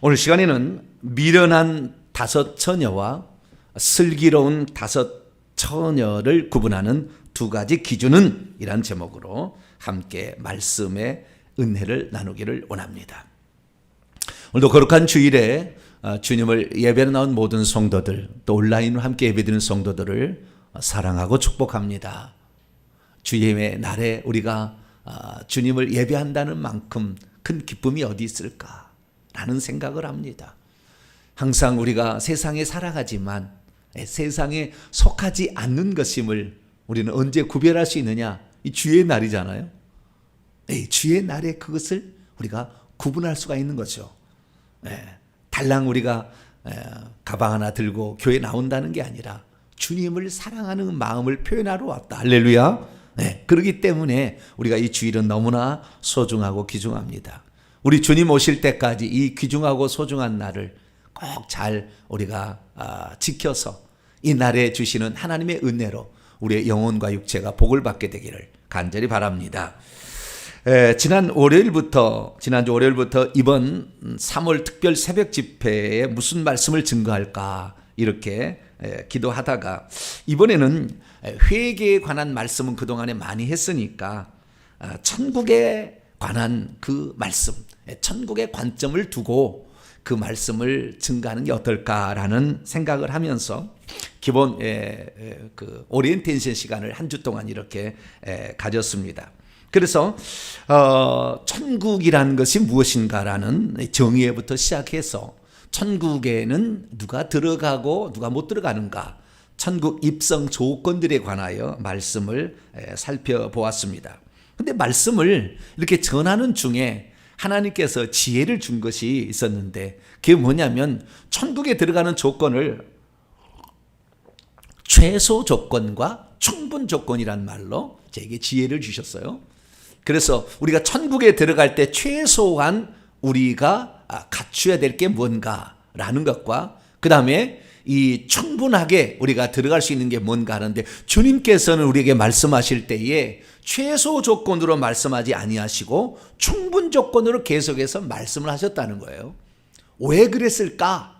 오늘 시간에는 미련한 다섯 처녀와 슬기로운 다섯 처녀를 구분하는 두 가지 기준은 이란 제목으로 함께 말씀의 은혜를 나누기를 원합니다. 오늘도 거룩한 주일에 주님을 예배로 나온 모든 성도들, 또 온라인으로 함께 예배드리는 성도들을 사랑하고 축복합니다. 주님의 날에 우리가 주님을 예배한다는 만큼 큰 기쁨이 어디 있을까라는 생각을 합니다. 항상 우리가 세상에 살아가지만 세상에 속하지 않는 것임을 우리는 언제 구별할 수 있느냐? 이 주의 날이잖아요. 주의 날에 그것을 우리가 구분할 수가 있는 거죠. 달랑 우리가 가방 하나 들고 교회 나온다는 게 아니라 주님을 사랑하는 마음을 표현하러 왔다. 할렐루야. 그렇기 때문에 우리가 이 주일은 너무나 소중하고 귀중합니다. 우리 주님 오실 때까지 이 귀중하고 소중한 날을 꼭 잘 우리가 지켜서 이 날에 주시는 하나님의 은혜로 우리의 영혼과 육체가 복을 받게 되기를 간절히 바랍니다. 지난주 월요일부터 이번 3월 특별 새벽 집회에 무슨 말씀을 증거할까 이렇게 기도하다가 이번에는 회개에 관한 말씀은 그동안에 많이 했으니까 천국에 관한 그 말씀, 천국의 관점을 두고 그 말씀을 증거하는 게 어떨까라는 생각을 하면서 기본 그 오리엔테이션 시간을 한 주 동안 이렇게 가졌습니다. 그래서 천국이라는 것이 무엇인가라는 정의부터 시작해서 천국에는 누가 들어가고 누가 못 들어가는가, 천국 입성 조건들에 관하여 말씀을 살펴보았습니다. 근데 말씀을 이렇게 전하는 중에 하나님께서 지혜를 준 것이 있었는데 그게 뭐냐면 천국에 들어가는 조건을 최소 조건과 충분 조건이란 말로 저에게 지혜를 주셨어요. 그래서 우리가 천국에 들어갈 때 최소한 우리가 갖춰야 될 게 뭔가라는 것과 그 다음에 이 충분하게 우리가 들어갈 수 있는 게 뭔가 하는데 주님께서는 우리에게 말씀하실 때에 최소 조건으로 말씀하지 아니하시고 충분 조건으로 계속해서 말씀을 하셨다는 거예요. 왜 그랬을까?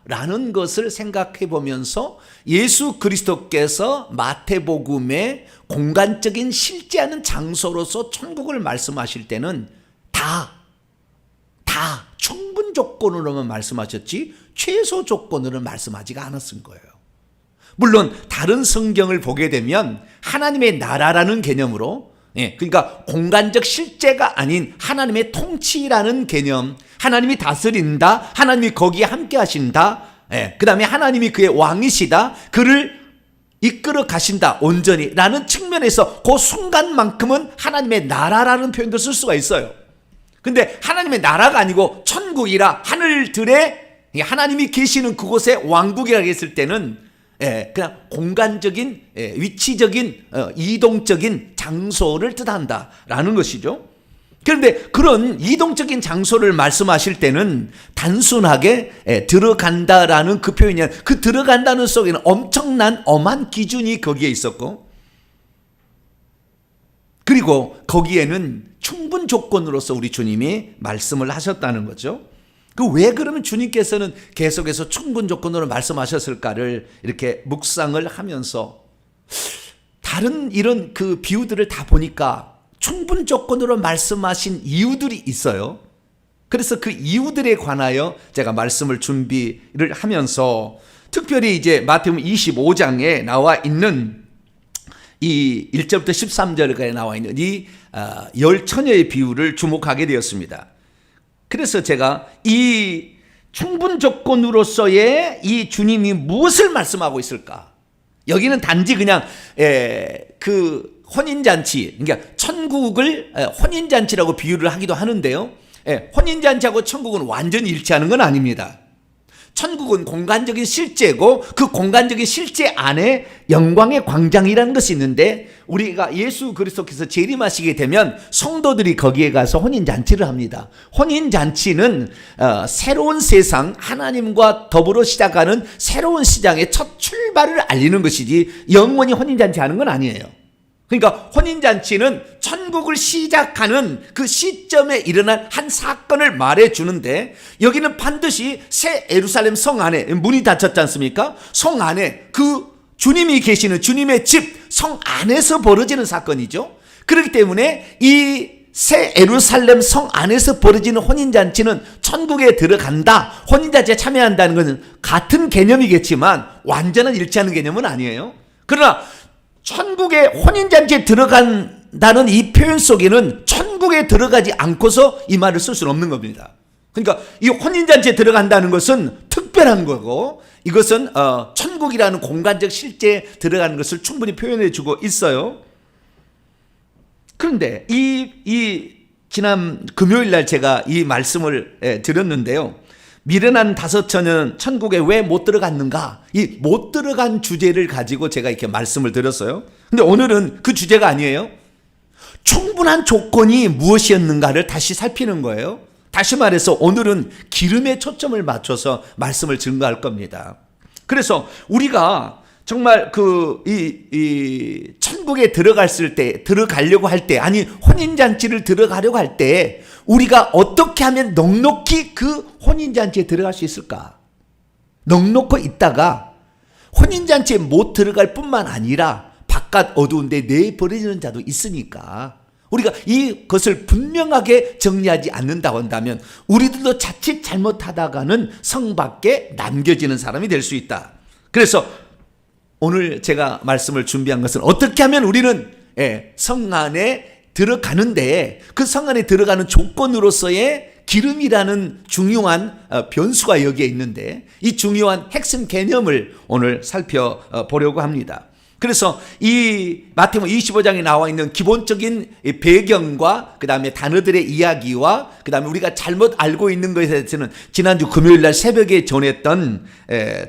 라는 것을 생각해 보면서 예수 그리스도께서 마태복음의 공간적인 실제하는 장소로서 천국을 말씀하실 때는 다 충분 조건으로만 말씀하셨지 최소 조건으로 말씀하지가 않았을 거예요. 물론 다른 성경을 보게 되면 하나님의 나라라는 개념으로 그러니까 공간적 실제가 아닌 하나님의 통치라는 개념, 하나님이 다스린다, 하나님이 거기에 함께 하신다, 그 다음에 하나님이 그의 왕이시다, 그를 이끌어 가신다 온전히 라는 측면에서 그 순간만큼은 하나님의 나라라는 표현도 쓸 수가 있어요. 근데 하나님의 나라가 아니고 천국이라 하늘들에 하나님이 계시는 그곳에 왕국이라고 했을 때는 그냥 공간적인 위치적인 이동적인 장소를 뜻한다라는 것이죠. 그런데 그런 이동적인 장소를 말씀하실 때는 단순하게 들어간다라는 그 표현이 아니라 그 들어간다는 속에는 엄청난 엄한 기준이 거기에 있었고 그리고 거기에는 충분 조건으로서 우리 주님이 말씀을 하셨다는 거죠. 그 왜 그러면 주님께서는 계속해서 충분 조건으로 말씀하셨을까를 이렇게 묵상을 하면서 다른 이런 그 비유들을 다 보니까 충분 조건으로 말씀하신 이유들이 있어요. 그래서 그 이유들에 관하여 제가 말씀을 준비를 하면서 특별히 이제 마태복음 25장에 나와 있는 이 1절부터 13절까지 나와 있는 이 열 처녀의 비유를 주목하게 되었습니다. 그래서 제가 이 충분 조건으로서의 이 주님이 무엇을 말씀하고 있을까? 여기는 단지 그냥 그 혼인잔치, 그러니까 천국을 혼인잔치라고 비유를 하기도 하는데요. 혼인잔치하고 천국은 완전히 일치하는 건 아닙니다. 천국은 공간적인 실제고 그 공간적인 실제 안에 영광의 광장이라는 것이 있는데 우리가 예수 그리스도께서 재림하시게 되면 성도들이 거기에 가서 혼인잔치를 합니다. 혼인잔치는 새로운 세상, 하나님과 더불어 시작하는 새로운 시장의 첫 출발을 알리는 것이지 영원히 혼인잔치 하는 건 아니에요. 그러니까 혼인잔치는 천국을 시작하는 그 시점에 일어난 한 사건을 말해주는데, 여기는 반드시 새 예루살렘 성 안에, 문이 닫혔지 않습니까? 성 안에 그 주님이 계시는 주님의 집 성 안에서 벌어지는 사건이죠. 그렇기 때문에 이 새 예루살렘 성 안에서 벌어지는 혼인잔치는 천국에 들어간다, 혼인잔치에 참여한다는 것은 같은 개념이겠지만 완전한 일치하는 개념은 아니에요. 그러나 천국에 혼인잔치에 들어간다는 이 표현 속에는 천국에 들어가지 않고서 이 말을 쓸 수는 없는 겁니다. 그러니까 이 혼인잔치에 들어간다는 것은 특별한 거고, 이것은 천국이라는 공간적 실제에 들어가는 것을 충분히 표현해 주고 있어요. 그런데 지난 금요일 날 제가 이 말씀을 드렸는데요. 미련한 다섯 처녀는 천국에 왜 못 들어갔는가? 이 못 들어간 주제를 가지고 제가 이렇게 말씀을 드렸어요. 근데 오늘은 그 주제가 아니에요. 충분한 조건이 무엇이었는가를 다시 살피는 거예요. 다시 말해서 오늘은 기름에 초점을 맞춰서 말씀을 증거할 겁니다. 그래서 우리가 정말 천국에 들어가려고 할 때, 아니, 혼인잔치를 들어가려고 할 때, 우리가 어떻게 하면 넉넉히 그 혼인잔치에 들어갈 수 있을까? 넉넉히 있다가 혼인잔치에 못 들어갈 뿐만 아니라 바깥 어두운데 내버려지는 자도 있으니까, 우리가 이것을 분명하게 정리하지 않는다고 한다면 우리들도 자칫 잘못하다가는 성 밖에 남겨지는 사람이 될 수 있다. 그래서 오늘 제가 말씀을 준비한 것은 어떻게 하면 우리는 성 안에 들어가는데, 그 성 안에 들어가는 조건으로서의 기름이라는 중요한 변수가 여기에 있는데, 이 중요한 핵심 개념을 오늘 살펴보려고 합니다. 그래서 이 마태복음 25장에 나와 있는 기본적인 배경과 그 다음에 단어들의 이야기와 그 다음에 우리가 잘못 알고 있는 것에 대해서는 지난주 금요일 날 새벽에 전했던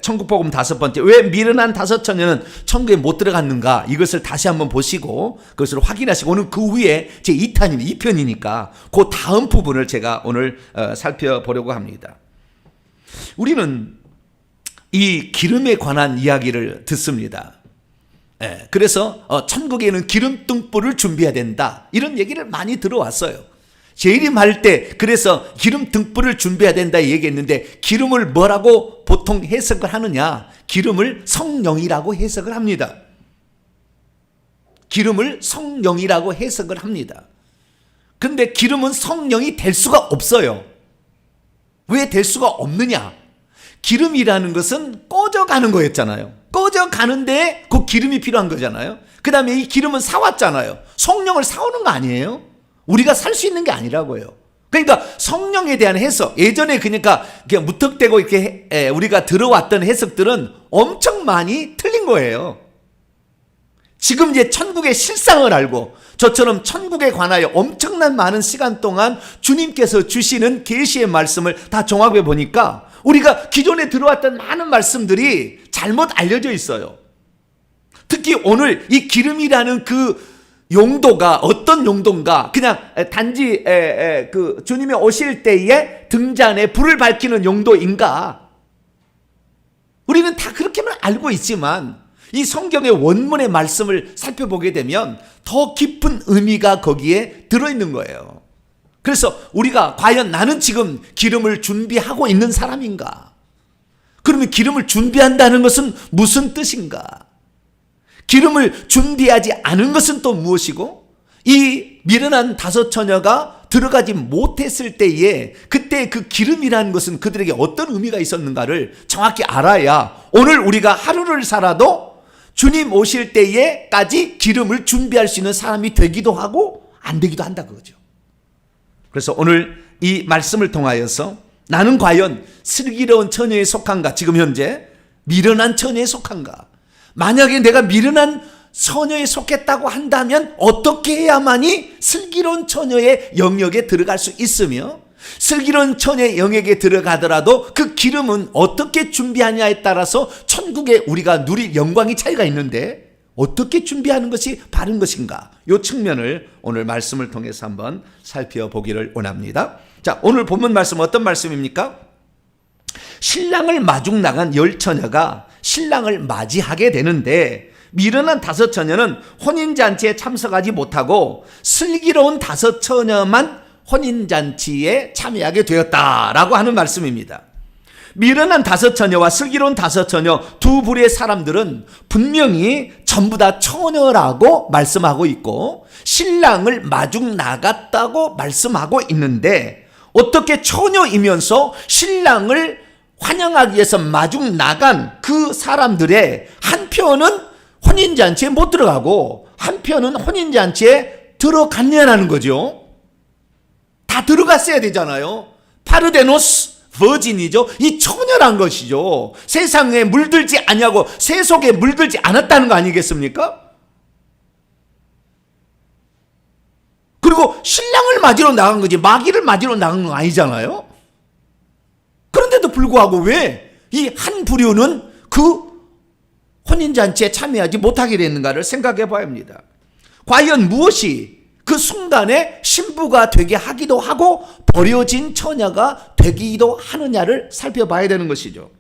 천국복음 5번째, 왜 미련한 다섯 처녀는 천국에 못 들어갔는가, 이것을 다시 한번 보시고 그것을 확인하시고, 오늘 그 위에 제 2편이니까 그 다음 부분을 제가 오늘 살펴보려고 합니다. 우리는 이 기름에 관한 이야기를 듣습니다. 그래서 천국에는 기름 등불을 준비해야 된다, 이런 얘기를 많이 들어왔어요. 재림할 때 그래서 기름 등불을 준비해야 된다 얘기했는데, 기름을 뭐라고 보통 해석을 하느냐? 기름을 성령이라고 해석을 합니다. 기름을 성령이라고 해석을 합니다. 근데 기름은 성령이 될 수가 없어요. 왜 될 수가 없느냐? 기름이라는 것은 꺼져가는 거였잖아요. 꺼져가는데 그 기름이 필요한 거잖아요. 그 다음에 이 기름은 사왔잖아요. 성령을 사오는 거 아니에요? 우리가 살 수 있는 게 아니라고요. 그러니까 성령에 대한 해석, 예전에 그러니까 무턱대고 이렇게 우리가 들어왔던 해석들은 엄청 많이 틀린 거예요. 지금 이제 천국의 실상을 알고, 저처럼 천국에 관하여 엄청난 많은 시간 동안 주님께서 주시는 계시의 말씀을 다 종합해 보니까 우리가 기존에 들어왔던 많은 말씀들이 잘못 알려져 있어요. 특히 오늘 이 기름이라는 그 용도가 어떤 용도인가, 그냥 단지 그 주님이 오실 때에 등잔에 불을 밝히는 용도인가, 우리는 다 그렇게만 알고 있지만 이 성경의 원문의 말씀을 살펴보게 되면 더 깊은 의미가 거기에 들어있는 거예요. 그래서 우리가 과연 나는 지금 기름을 준비하고 있는 사람인가? 그러면 기름을 준비한다는 것은 무슨 뜻인가? 기름을 준비하지 않은 것은 또 무엇이고, 이 미련한 다섯 처녀가 들어가지 못했을 때에 그때 그 기름이라는 것은 그들에게 어떤 의미가 있었는가를 정확히 알아야 오늘 우리가 하루를 살아도 주님 오실 때에까지 기름을 준비할 수 있는 사람이 되기도 하고 안 되기도 한다 그거죠. 그래서 오늘 이 말씀을 통하여서 나는 과연 슬기로운 처녀에 속한가, 지금 현재 미련한 처녀에 속한가, 만약에 내가 미련한 처녀에 속했다고 한다면 어떻게 해야만이 슬기로운 처녀의 영역에 들어갈 수 있으며, 슬기로운 처녀의 영역에 들어가더라도 그 기름은 어떻게 준비하냐에 따라서 천국에 우리가 누릴 영광이 차이가 있는데 어떻게 준비하는 것이 바른 것인가, 이 측면을 오늘 말씀을 통해서 한번 살펴보기를 원합니다. 자, 오늘 본문 말씀 어떤 말씀입니까? 신랑을 마중 나간 열 처녀가 신랑을 맞이하게 되는데 미련한 다섯 처녀는 혼인잔치에 참석하지 못하고 슬기로운 다섯 처녀만 혼인잔치에 참여하게 되었다라고 하는 말씀입니다. 미련한 다섯 처녀와 슬기로운 다섯 처녀 두 부류의 사람들은 분명히 전부 다 처녀라고 말씀하고 있고 신랑을 마중 나갔다고 말씀하고 있는데, 어떻게 처녀이면서 신랑을 환영하기 위해서 마중 나간 그 사람들의 한 편은 혼인잔치에 못 들어가고 한 편은 혼인잔치에 들어갔냐는 거죠. 다 들어갔어야 되잖아요. 파르데노스 버진이죠. 이 처녀란 것이죠. 세상에 물들지 않냐고, 세속에 물들지 않았다는 거 아니겠습니까? 그리고 신랑을 맞으러 나간 거지 마귀를 맞으러 나간 건 아니잖아요. 그런데도 불구하고 왜 이 한 부류는 그 혼인잔치에 참여하지 못하게 됐는가를 생각해 봐야 합니다. 과연 무엇이 그 순간에 신부가 되게 하기도 하고 버려진 처녀가 되기도 하느냐를 살펴봐야 되는 것이죠.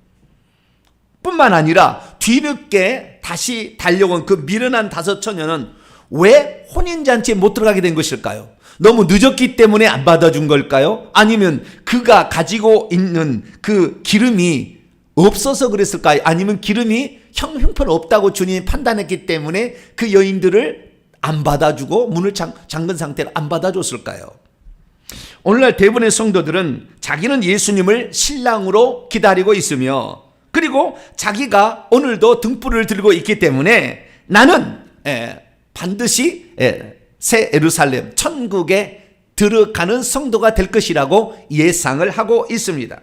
뿐만 아니라 뒤늦게 다시 달려온 그 미련한 다섯 처녀는 왜 혼인잔치에 못 들어가게 된 것일까요? 너무 늦었기 때문에 안 받아준 걸까요? 아니면 그가 가지고 있는 그 기름이 없어서 그랬을까요? 아니면 기름이 형편없다고 주님이 판단했기 때문에 그 여인들을 안 받아주고 문을 잠근 상태로 안 받아줬을까요? 오늘날 대부분의 성도들은 자기는 예수님을 신랑으로 기다리고 있으며, 그리고 자기가 오늘도 등불을 들고 있기 때문에 나는 반드시 새 예루살렘 천국에 들어가는 성도가 될 것이라고 예상을 하고 있습니다.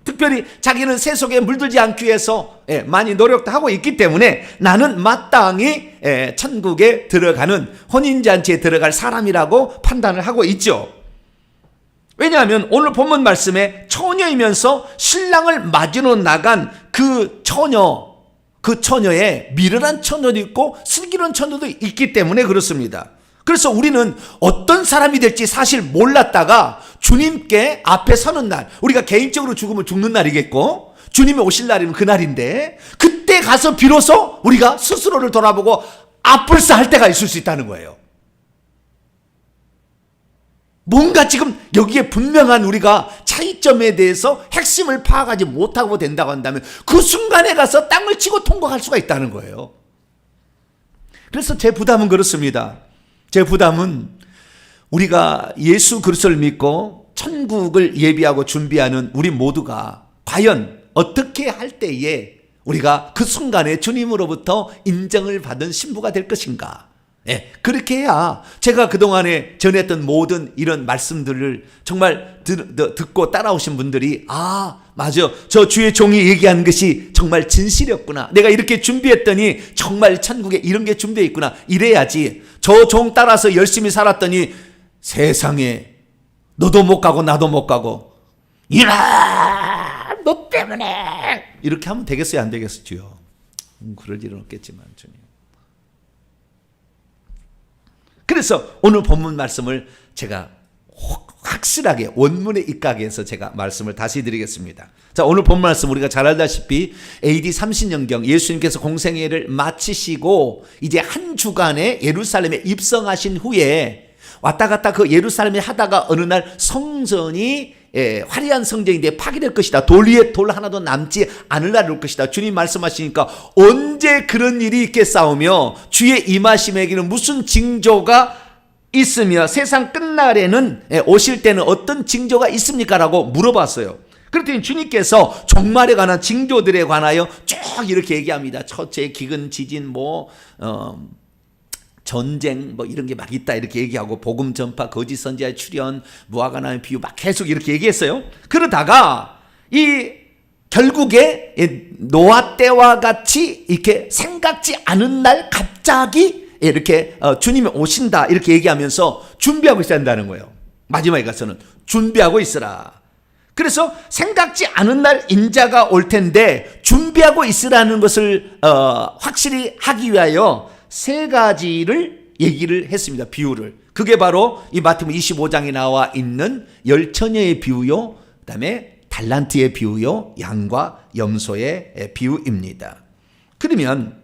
특별히 자기는 세속에 물들지 않기 위해서 많이 노력도 하고 있기 때문에 나는 마땅히 천국에 들어가는, 혼인잔치에 들어갈 사람이라고 판단을 하고 있죠. 왜냐하면 오늘 본문 말씀에 처녀이면서 신랑을 맞으러 나간 그 처녀에 미련한 처녀도 있고 슬기로운 처녀도 있기 때문에 그렇습니다. 그래서 우리는 어떤 사람이 될지 사실 몰랐다가 주님께 앞에 서는 날, 우리가 개인적으로 죽으면 죽는 날이겠고 주님이 오실 날이면 그날인데, 그때 가서 비로소 우리가 스스로를 돌아보고 아플싸 할 때가 있을 수 있다는 거예요. 뭔가 지금 여기에 분명한 우리가 차이점에 대해서 핵심을 파악하지 못하고 된다고 한다면 그 순간에 가서 땅을 치고 통곡할 수가 있다는 거예요. 그래서 제 부담은 그렇습니다. 제 부담은 우리가 예수 그리스도를 믿고 천국을 예비하고 준비하는 우리 모두가 과연 어떻게 할 때에 우리가 그 순간에 주님으로부터 인정을 받은 신부가 될 것인가? 그렇게 해야 제가 그동안에 전했던 모든 이런 말씀들을 정말 듣고 따라오신 분들이 맞아, 저 주의 종이 얘기한 것이 정말 진실이었구나, 내가 이렇게 준비했더니 정말 천국에 이런 게 준비되어 있구나, 이래야지 저 종 따라서 열심히 살았더니 세상에 너도 못 가고 나도 못 가고 이라 너 때문에 이렇게 하면 되겠어요, 안 되겠어요? 주여, 그럴 일은 없겠지만 주님. 그래서 오늘 본문 말씀을 제가 확실하게 원문에 입각해서 제가 말씀을 다시 드리겠습니다. 자, 오늘 본문 말씀 우리가 잘 알다시피 AD 30년경 예수님께서 공생애를 마치시고 이제 한 주간에 예루살렘에 입성하신 후에 왔다 갔다 그 예루살렘에 하다가 어느 날 성전이 화려한 성전인데 파괴될 것이다, 돌 위에 돌 하나도 남지 않을 날이 올 것이다, 주님 말씀하시니까 언제 그런 일이 있겠사오며 주의 임하심에게는 무슨 징조가 있으며 세상 끝날에는 오실 때는 어떤 징조가 있습니까? 라고 물어봤어요. 그랬더니 주님께서 종말에 관한 징조들에 관하여 쭉 이렇게 얘기합니다. 첫째 기근 지진 전쟁 이런 게 막 있다 이렇게 얘기하고, 복음 전파, 거짓 선지자의 출현, 무화과나무 비유 막 계속 이렇게 얘기했어요. 그러다가 이 결국에 노아 때와 같이 이렇게 생각지 않은 날 갑자기 이렇게 주님이 오신다 이렇게 얘기하면서 준비하고 있어야 한다는 거예요. 마지막에 가서는 준비하고 있으라. 그래서 생각지 않은 날 인자가 올 텐데 준비하고 있으라는 것을 확실히 하기 위하여 세 가지를 얘기를 했습니다. 비유를. 그게 바로 이 마태복음 25장에 나와 있는 열 처녀의 비유요, 그다음에 달란트의 비유요, 양과 염소의 비유입니다. 그러면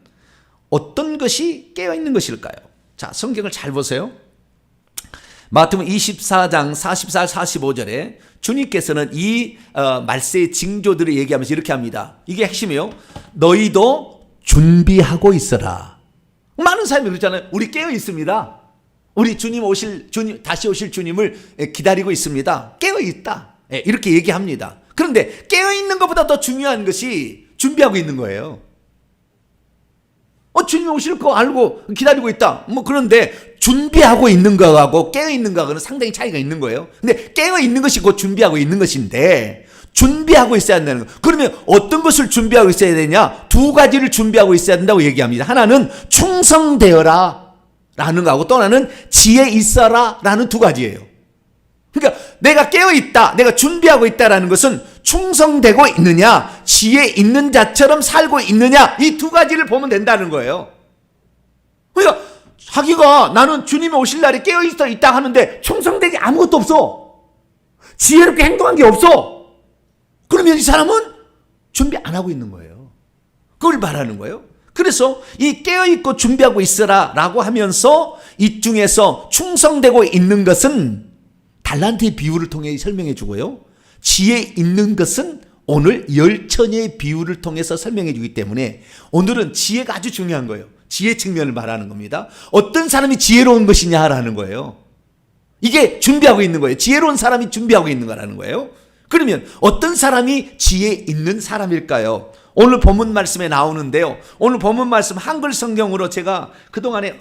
어떤 것이 깨어있는 것일까요? 자, 성경을 잘 보세요. 마태복음 24장 44, 45절에 주님께서는 이 말세의 징조들을 얘기하면서 이렇게 합니다. 이게 핵심이에요. 너희도 준비하고 있어라. 많은 사람이 그러잖아요. 우리 깨어 있습니다. 우리 다시 오실 주님을 기다리고 있습니다. 깨어 있다. 이렇게 얘기합니다. 그런데 깨어 있는 것보다 더 중요한 것이 준비하고 있는 거예요. 주님이 오실 거 알고 기다리고 있다. 그런데 준비하고 있는 거하고 깨어 있는 거하고는 상당히 차이가 있는 거예요. 근데 깨어 있는 것이 곧 준비하고 있는 것인데, 준비하고 있어야 한다는 거. 그러면 어떤 것을 준비하고 있어야 되냐? 두 가지를 준비하고 있어야 된다고 얘기합니다. 하나는 충성되어라 라는 거하고, 또 하나는 지혜 있어라 라는 두 가지예요. 그러니까 내가 깨어 있다, 내가 준비하고 있다라는 것은 충성되고 있느냐, 지혜 있는 자처럼 살고 있느냐, 이 두 가지를 보면 된다는 거예요. 그러니까 자기가 나는 주님이 오실 날에 깨어 있다 하는데 충성되게 아무것도 없어. 지혜롭게 행동한 게 없어. 그러면 이 사람은 준비 안 하고 있는 거예요. 그걸 말하는 거예요. 그래서 이 깨어있고 준비하고 있으라 라고 하면서 이 중에서 충성되고 있는 것은 달란트의 비유를 통해 설명해 주고요. 지혜 있는 것은 오늘 열처녀의 비유를 통해서 설명해 주기 때문에 오늘은 지혜가 아주 중요한 거예요. 지혜 측면을 말하는 겁니다. 어떤 사람이 지혜로운 것이냐라는 거예요. 이게 준비하고 있는 거예요. 지혜로운 사람이 준비하고 있는 거라는 거예요. 그러면 어떤 사람이 지혜 있는 사람일까요? 오늘 본문 말씀에 나오는데요. 오늘 본문 말씀 한글 성경으로 제가 그동안에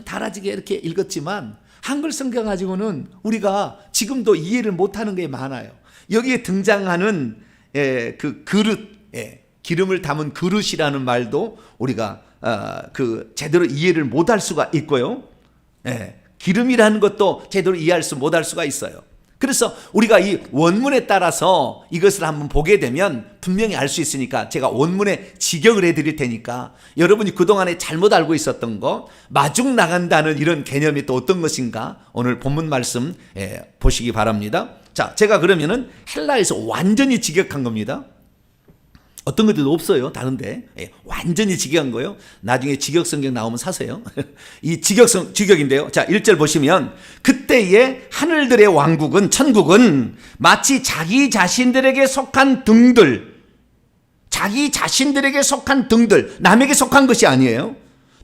달아지게 이렇게 읽었지만 한글 성경 가지고는 우리가 지금도 이해를 못하는 게 많아요. 여기에 등장하는 그 그릇, 기름을 담은 그릇이라는 말도 우리가 제대로 이해를 못할 수가 있고요. 기름이라는 것도 제대로 못할 수가 있어요. 그래서 우리가 이 원문에 따라서 이것을 한번 보게 되면 분명히 알 수 있으니까 제가 원문에 직역을 해드릴 테니까 여러분이 그동안에 잘못 알고 있었던 거, 마중 나간다는 이런 개념이 또 어떤 것인가 오늘 본문 말씀 보시기 바랍니다. 자, 제가 그러면은 헬라에서 완전히 직역한 겁니다. 어떤 것들도 없어요. 다른데 완전히 직역한 거예요. 나중에 직역 성경 나오면 사세요. 이 직역인데요. 자, 1절 보시면 그때의 하늘들의 왕국은, 천국은 마치 자기 자신들에게 속한 등들, 남에게 속한 것이 아니에요.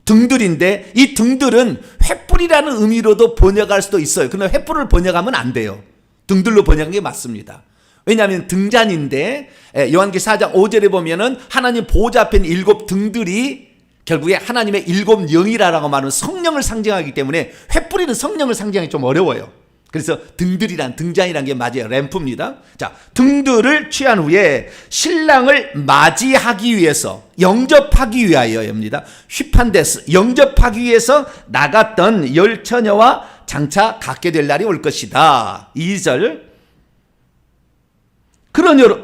등들인데 이 등들은 횃불이라는 의미로도 번역할 수도 있어요. 그러나 횃불을 번역하면 안 돼요. 등들로 번역한 게 맞습니다. 왜냐하면 등잔인데 요한계시록 4장 5절에 보면은 하나님 보호자 앞에 있는 7 등들이 결국에 하나님의 7 영이라고 말하는 성령을 상징하기 때문에 횃불이는 성령을 상징하기 좀 어려워요. 그래서 등잔이란 게 맞아요. 램프입니다. 자, 등들을 취한 후에 신랑을 맞이하기 위해서, 영접하기 위하여입니다. 휘판데스, 영접하기 위해서 나갔던 열처녀와 장차 갖게 될 날이 올 것이다. 2절,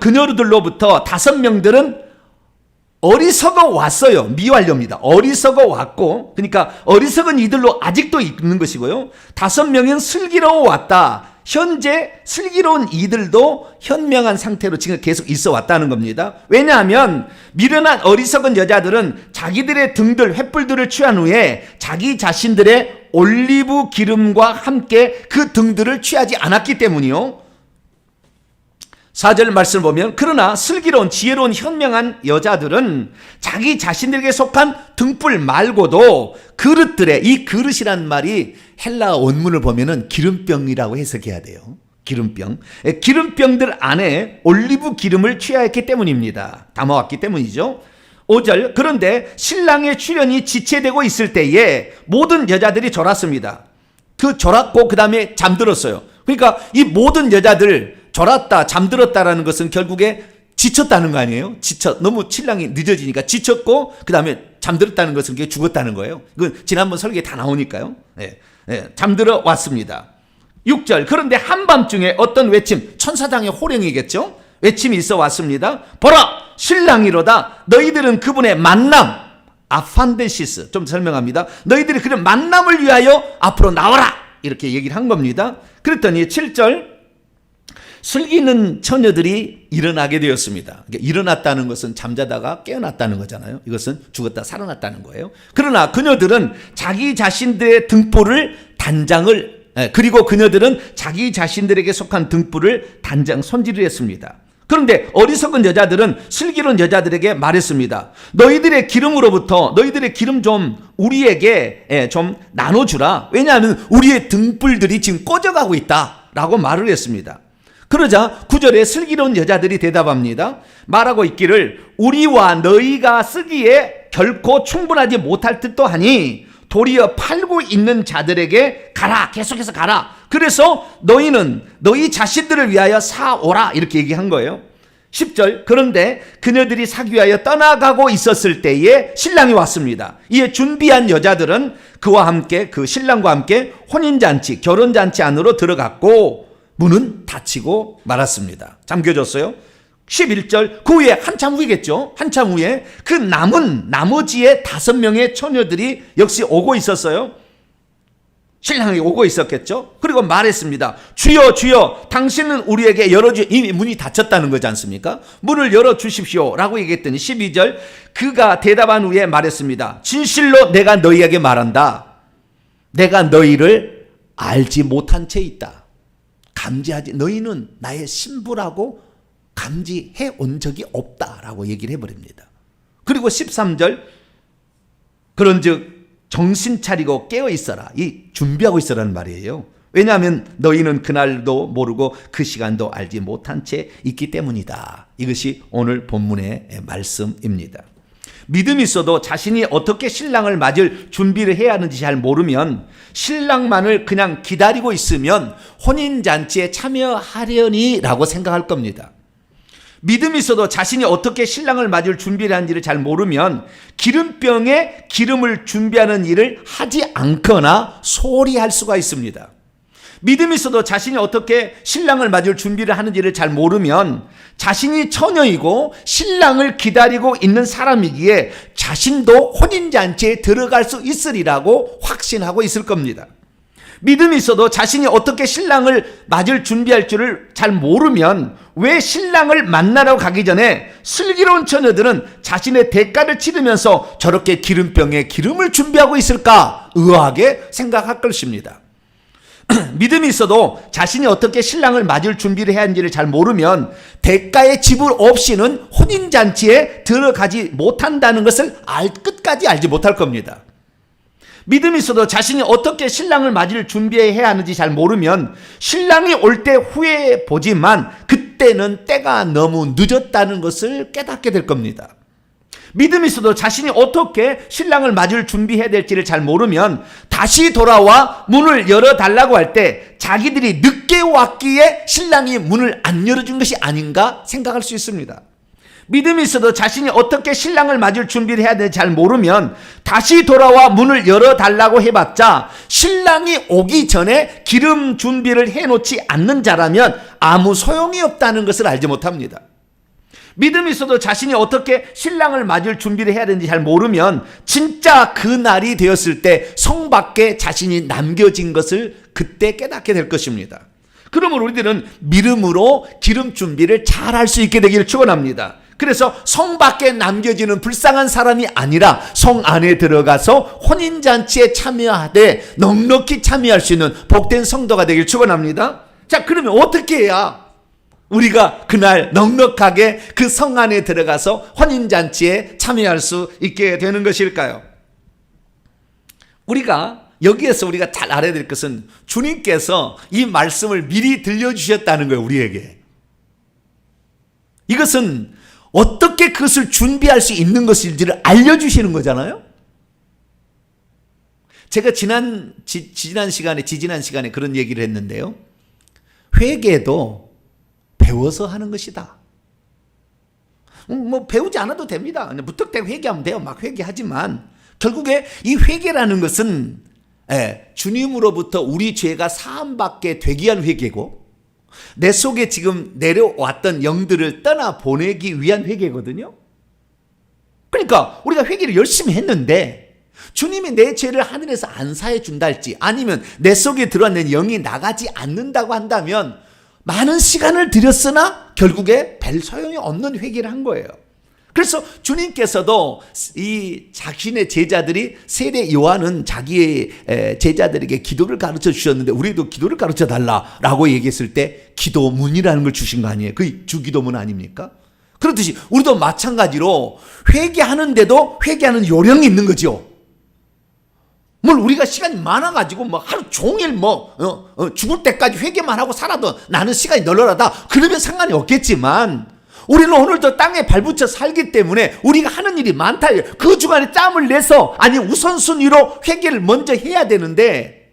그녀들로부터 5명들은 어리석어 왔어요. 미완료입니다. 어리석어 왔고, 그러니까 어리석은 이들로 아직도 있는 것이고요. 5명은 슬기로워 왔다. 현재 슬기로운 이들도 현명한 상태로 지금 계속 있어 왔다는 겁니다. 왜냐하면 미련한 어리석은 여자들은 자기들의 등들, 횃불들을 취한 후에 자기 자신들의 올리브 기름과 함께 그 등들을 취하지 않았기 때문이요. 4절 말씀을 보면 그러나 슬기로운 지혜로운 현명한 여자들은 자기 자신들에게 속한 등불 말고도 그릇들에, 이 그릇이란 말이 헬라 원문을 보면은 기름병이라고 해석해야 돼요. 기름병들 안에 올리브 기름을 취하였기 때문입니다. 담아왔기 때문이죠. 5절, 그런데 신랑의 출현이 지체되고 있을 때에 모든 여자들이 졸았습니다. 졸았고 그 다음에 잠들었어요. 그러니까 이 모든 여자들 졸았다, 잠들었다라는 것은 결국에 지쳤다는 거 아니에요? 너무 신랑이 늦어지니까 지쳤고, 그 다음에 잠들었다는 것은 그게 죽었다는 거예요. 그건 지난번 설계에 다 나오니까요. 잠들어 왔습니다. 6절, 그런데 한밤중에 어떤 외침, 천사장의 호령이겠죠? 외침이 있어 왔습니다. 보라, 신랑이로다. 너희들은 그분의 만남, 아판데시스, 좀 설명합니다. 너희들이 그런 만남을 위하여 앞으로 나와라. 이렇게 얘기를 한 겁니다. 그랬더니 7절, 슬기는 처녀들이 일어나게 되었습니다. 일어났다는 것은 잠자다가 깨어났다는 거잖아요. 이것은 죽었다 살아났다는 거예요. 그러나 그녀들은 자기 자신들의 등불을 그리고 그녀들은 자기 자신들에게 속한 등불을 손질을 했습니다. 그런데 어리석은 여자들은 슬기로운 여자들에게 말했습니다. 너희들의 기름 좀 우리에게 좀 나눠주라. 왜냐하면 우리의 등불들이 지금 꺼져가고 있다라고 말을 했습니다. 그러자 9절에 슬기로운 여자들이 대답합니다. 말하고 있기를 우리와 너희가 쓰기에 결코 충분하지 못할 듯도 하니 도리어 팔고 있는 자들에게 가라. 계속해서 가라. 그래서 너희는 너희 자신들을 위하여 사오라. 이렇게 얘기한 거예요. 10절 그런데 그녀들이 사기 위하여 떠나가고 있었을 때에 신랑이 왔습니다. 이에 준비한 여자들은 그와 함께 그 신랑과 함께 혼인잔치 결혼잔치 안으로 들어갔고 문은 닫히고 말았습니다. 잠겨졌어요. 11절 그 후에 한참 후이겠죠. 한참 후에 그 남은 나머지의 5명의 처녀들이 역시 오고 있었어요. 신랑이 오고 있었겠죠. 그리고 말했습니다. 주여 주여 당신은 우리에게 이미 문이 닫혔다는 거지 않습니까? 문을 열어주십시오 라고 얘기했더니 12절 그가 대답한 후에 말했습니다. 진실로 내가 너희에게 말한다. 내가 너희를 알지 못한 채 있다. 너희는 나의 신부라고 감지해 온 적이 없다라고 얘기를 해버립니다. 그리고 13절 그런즉 정신 차리고 깨어 있어라. 준비하고 있어라는 말이에요. 왜냐하면 너희는 그날도 모르고 그 시간도 알지 못한 채 있기 때문이다. 이것이 오늘 본문의 말씀입니다. 믿음이 있어도 자신이 어떻게 신랑을 맞을 준비를 해야 하는지 잘 모르면 신랑만을 그냥 기다리고 있으면 혼인잔치에 참여하려니라고 생각할 겁니다. 믿음이 있어도 자신이 어떻게 신랑을 맞을 준비를 하는지를 잘 모르면 기름병에 기름을 준비하는 일을 하지 않거나 소홀히 할 수가 있습니다. 믿음이 있어도 자신이 어떻게 신랑을 맞을 준비를 하는지를 잘 모르면 자신이 처녀이고 신랑을 기다리고 있는 사람이기에 자신도 혼인잔치에 들어갈 수 있으리라고 확신하고 있을 겁니다. 믿음이 있어도 자신이 어떻게 신랑을 맞을 준비할 줄을 잘 모르면 왜 신랑을 만나러 가기 전에 슬기로운 처녀들은 자신의 대가를 치르면서 저렇게 기름병에 기름을 준비하고 있을까 의아하게 생각할 것입니다. 믿음이 있어도 자신이 어떻게 신랑을 맞을 준비를 해야 하는지를 잘 모르면 대가의 지불 없이는 혼인잔치에 들어가지 못한다는 것을 끝까지 알지 못할 겁니다. 믿음이 있어도 자신이 어떻게 신랑을 맞을 준비해야 하는지 잘 모르면 신랑이 올 때 후회해 보지만 그때는 때가 너무 늦었다는 것을 깨닫게 될 겁니다. 믿음이 있어도 자신이 어떻게 신랑을 맞을 준비해야 될지를 잘 모르면 다시 돌아와 문을 열어달라고 할 때 자기들이 늦게 왔기에 신랑이 문을 안 열어준 것이 아닌가 생각할 수 있습니다. 믿음이 있어도 자신이 어떻게 신랑을 맞을 준비를 해야 되는지 잘 모르면 다시 돌아와 문을 열어달라고 해봤자 신랑이 오기 전에 기름 준비를 해놓지 않는 자라면 아무 소용이 없다는 것을 알지 못합니다. 믿음이 있어도 자신이 어떻게 신랑을 맞을 준비를 해야 되는지 잘 모르면 진짜 그 날이 되었을 때 성 밖에 자신이 남겨진 것을 그때 깨닫게 될 것입니다. 그러므로 우리들은 믿음으로 기름 준비를 잘 할 수 있게 되기를 축원합니다. 그래서 성 밖에 남겨지는 불쌍한 사람이 아니라 성 안에 들어가서 혼인잔치에 참여하되 넉넉히 참여할 수 있는 복된 성도가 되길 축원합니다. 자, 그러면 어떻게 해야 우리가 그날 넉넉하게 그 성 안에 들어가서 혼인잔치에 참여할 수 있게 되는 것일까요? 여기에서 우리가 잘 알아야 될 것은 주님께서 이 말씀을 미리 들려주셨다는 거예요, 우리에게. 이것은 어떻게 그것을 준비할 수 있는 것인지를 알려주시는 거잖아요. 제가 지지난 시간에 그런 얘기를 했는데요. 회개도 배워서 하는 것이다. 배우지 않아도 됩니다. 무턱대고 회개하면 돼요. 막 회개하지만 결국에 이 회개라는 것은 주님으로부터 우리 죄가 사함받게 되기 위한 회개고 내 속에 지금 내려왔던 영들을 떠나보내기 위한 회개거든요. 그러니까 우리가 회개를 열심히 했는데 주님이 내 죄를 하늘에서 안 사해 준다 할지 아니면 내 속에 들어왔는 영이 나가지 않는다고 한다면 많은 시간을 들였으나 결국에 별 소용이 없는 회개를 한 거예요. 그래서 주님께서도 이 자신의 제자들이 세례 요한은 자기의 제자들에게 기도를 가르쳐 주셨는데 우리도 기도를 가르쳐 달라라고 얘기했을 때 기도문이라는 걸 주신 거 아니에요? 그게 주기도문 아닙니까? 그렇듯이 우리도 마찬가지로 회개하는데도 회개하는 요령이 있는 거죠. 뭘 우리가 시간이 많아가지고 뭐 하루 종일 죽을 때까지 회개만 하고 살아도 나는 시간이 널널하다 그러면 상관이 없겠지만 우리는 오늘도 땅에 발붙여 살기 때문에 우리가 하는 일이 많다. 그 주간에 짬을 내서 아니 우선순위로 회개를 먼저 해야 되는데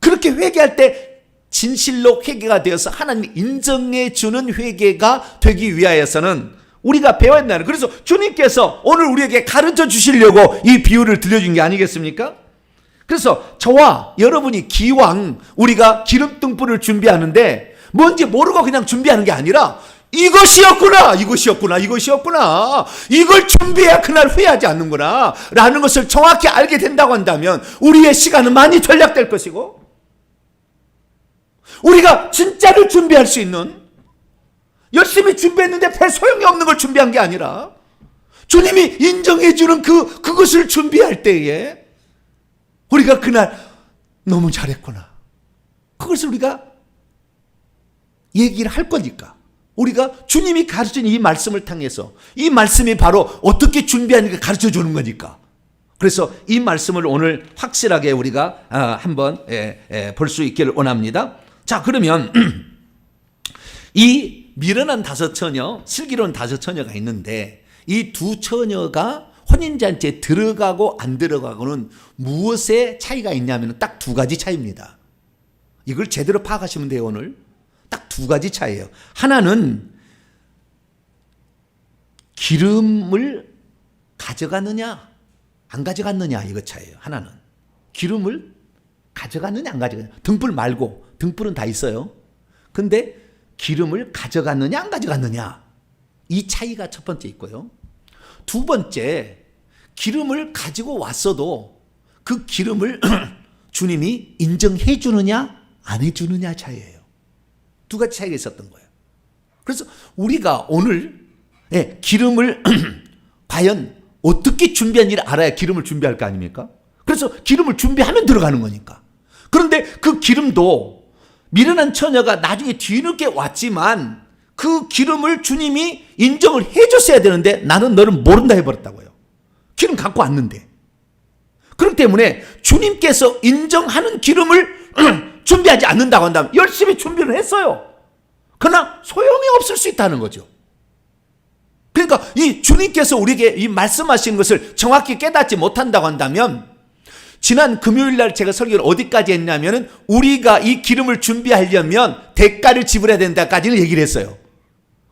그렇게 회개할 때 진실로 회개가 되어서 하나님이 인정해 주는 회개가 되기 위하여서는 우리가 배워야 한다는. 그래서 주님께서 오늘 우리에게 가르쳐 주시려고 이 비유를 들려준 게 아니겠습니까? 그래서 저와 여러분이 기왕 우리가 기름등불을 준비하는데 뭔지 모르고 그냥 준비하는 게 아니라 이것이었구나 이걸 준비해야 그날 후회하지 않는구나 라는 것을 정확히 알게 된다고 한다면 우리의 시간은 많이 절약될 것이고 우리가 진짜를 준비할 수 있는 열심히 준비했는데 별 소용이 없는 걸 준비한 게 아니라 주님이 인정해 주는 그것을 준비할 때에 우리가 그날 너무 잘했구나 그것을 우리가 얘기를 할 거니까 우리가 주님이 가르친 이 말씀을 통해서 이 말씀이 바로 어떻게 준비하는가 가르쳐 주는 거니까. 그래서 이 말씀을 오늘 확실하게 우리가 한번 볼 수 있기를 원합니다. 자, 그러면 이 미련한 다섯 처녀, 슬기로운 다섯 처녀가 있는데 이 두 처녀가 혼인잔치에 들어가고 안 들어가고는 무엇에 차이가 있냐면 딱 두 가지 차이입니다. 이걸 제대로 파악하시면 돼요. 오늘 딱 두 가지 차이예요. 하나는 기름을 가져갔느냐 안 가져갔느냐 이거 차이예요. 하나는 기름을 가져갔느냐 안 가져갔느냐. 등불 말고 등불은 다 있어요. 근데 기름을 가져갔느냐 안 가져갔느냐 이 차이가 첫 번째 있고요. 두 번째 기름을 가지고 왔어도 그 기름을 주님이 인정해 주느냐 안 해주느냐 차이예요. 두 가지 차이가 있었던 거예요. 그래서 우리가 오늘 기름을 과연 어떻게 준비한지를 알아야 기름을 준비할 거 아닙니까? 그래서 기름을 준비하면 들어가는 거니까. 그런데 그 기름도 미련한 처녀가 나중에 뒤늦게 왔지만 그 기름을 주님이 인정을 해줬어야 되는데 나는 너를 모른다 해버렸다고요. 기름 갖고 왔는데. 그렇기 때문에 주님께서 인정하는 기름을 준비하지 않는다고 한다면 열심히 준비를 했어요. 그러나 소용이 없을 수 있다는 거죠. 그러니까 이 주님께서 우리에게 이 말씀하시는 것을 정확히 깨닫지 못한다고 한다면 지난 금요일 날 제가 설교를 어디까지 했냐면은 우리가 이 기름을 준비하려면 대가를 지불해야 된다까지는 얘기를 했어요.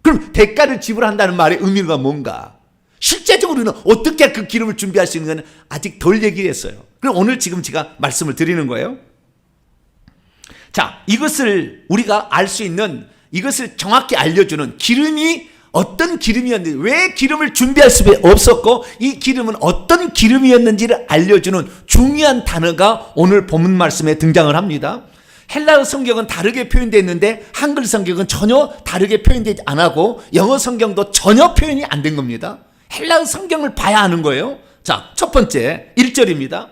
그럼 대가를 지불한다는 말의 의미가 뭔가? 실제적으로는 어떻게 그 기름을 준비할 수 있는 건 아직 덜 얘기를 했어요. 그럼 오늘 지금 제가 말씀을 드리는 거예요. 자, 이것을 우리가 알 수 있는 이것을 정확히 알려주는 기름이 어떤 기름이었는지 왜 기름을 준비할 수밖에 없었고 이 기름은 어떤 기름이었는지를 알려주는 중요한 단어가 오늘 본문 말씀에 등장을 합니다. 헬라어 성경은 다르게 표현되어 있는데 한글 성경은 전혀 다르게 표현되지 않고 영어 성경도 전혀 표현이 안 된 겁니다. 헬라어 성경을 봐야 하는 거예요. 자, 첫 번째 1절입니다.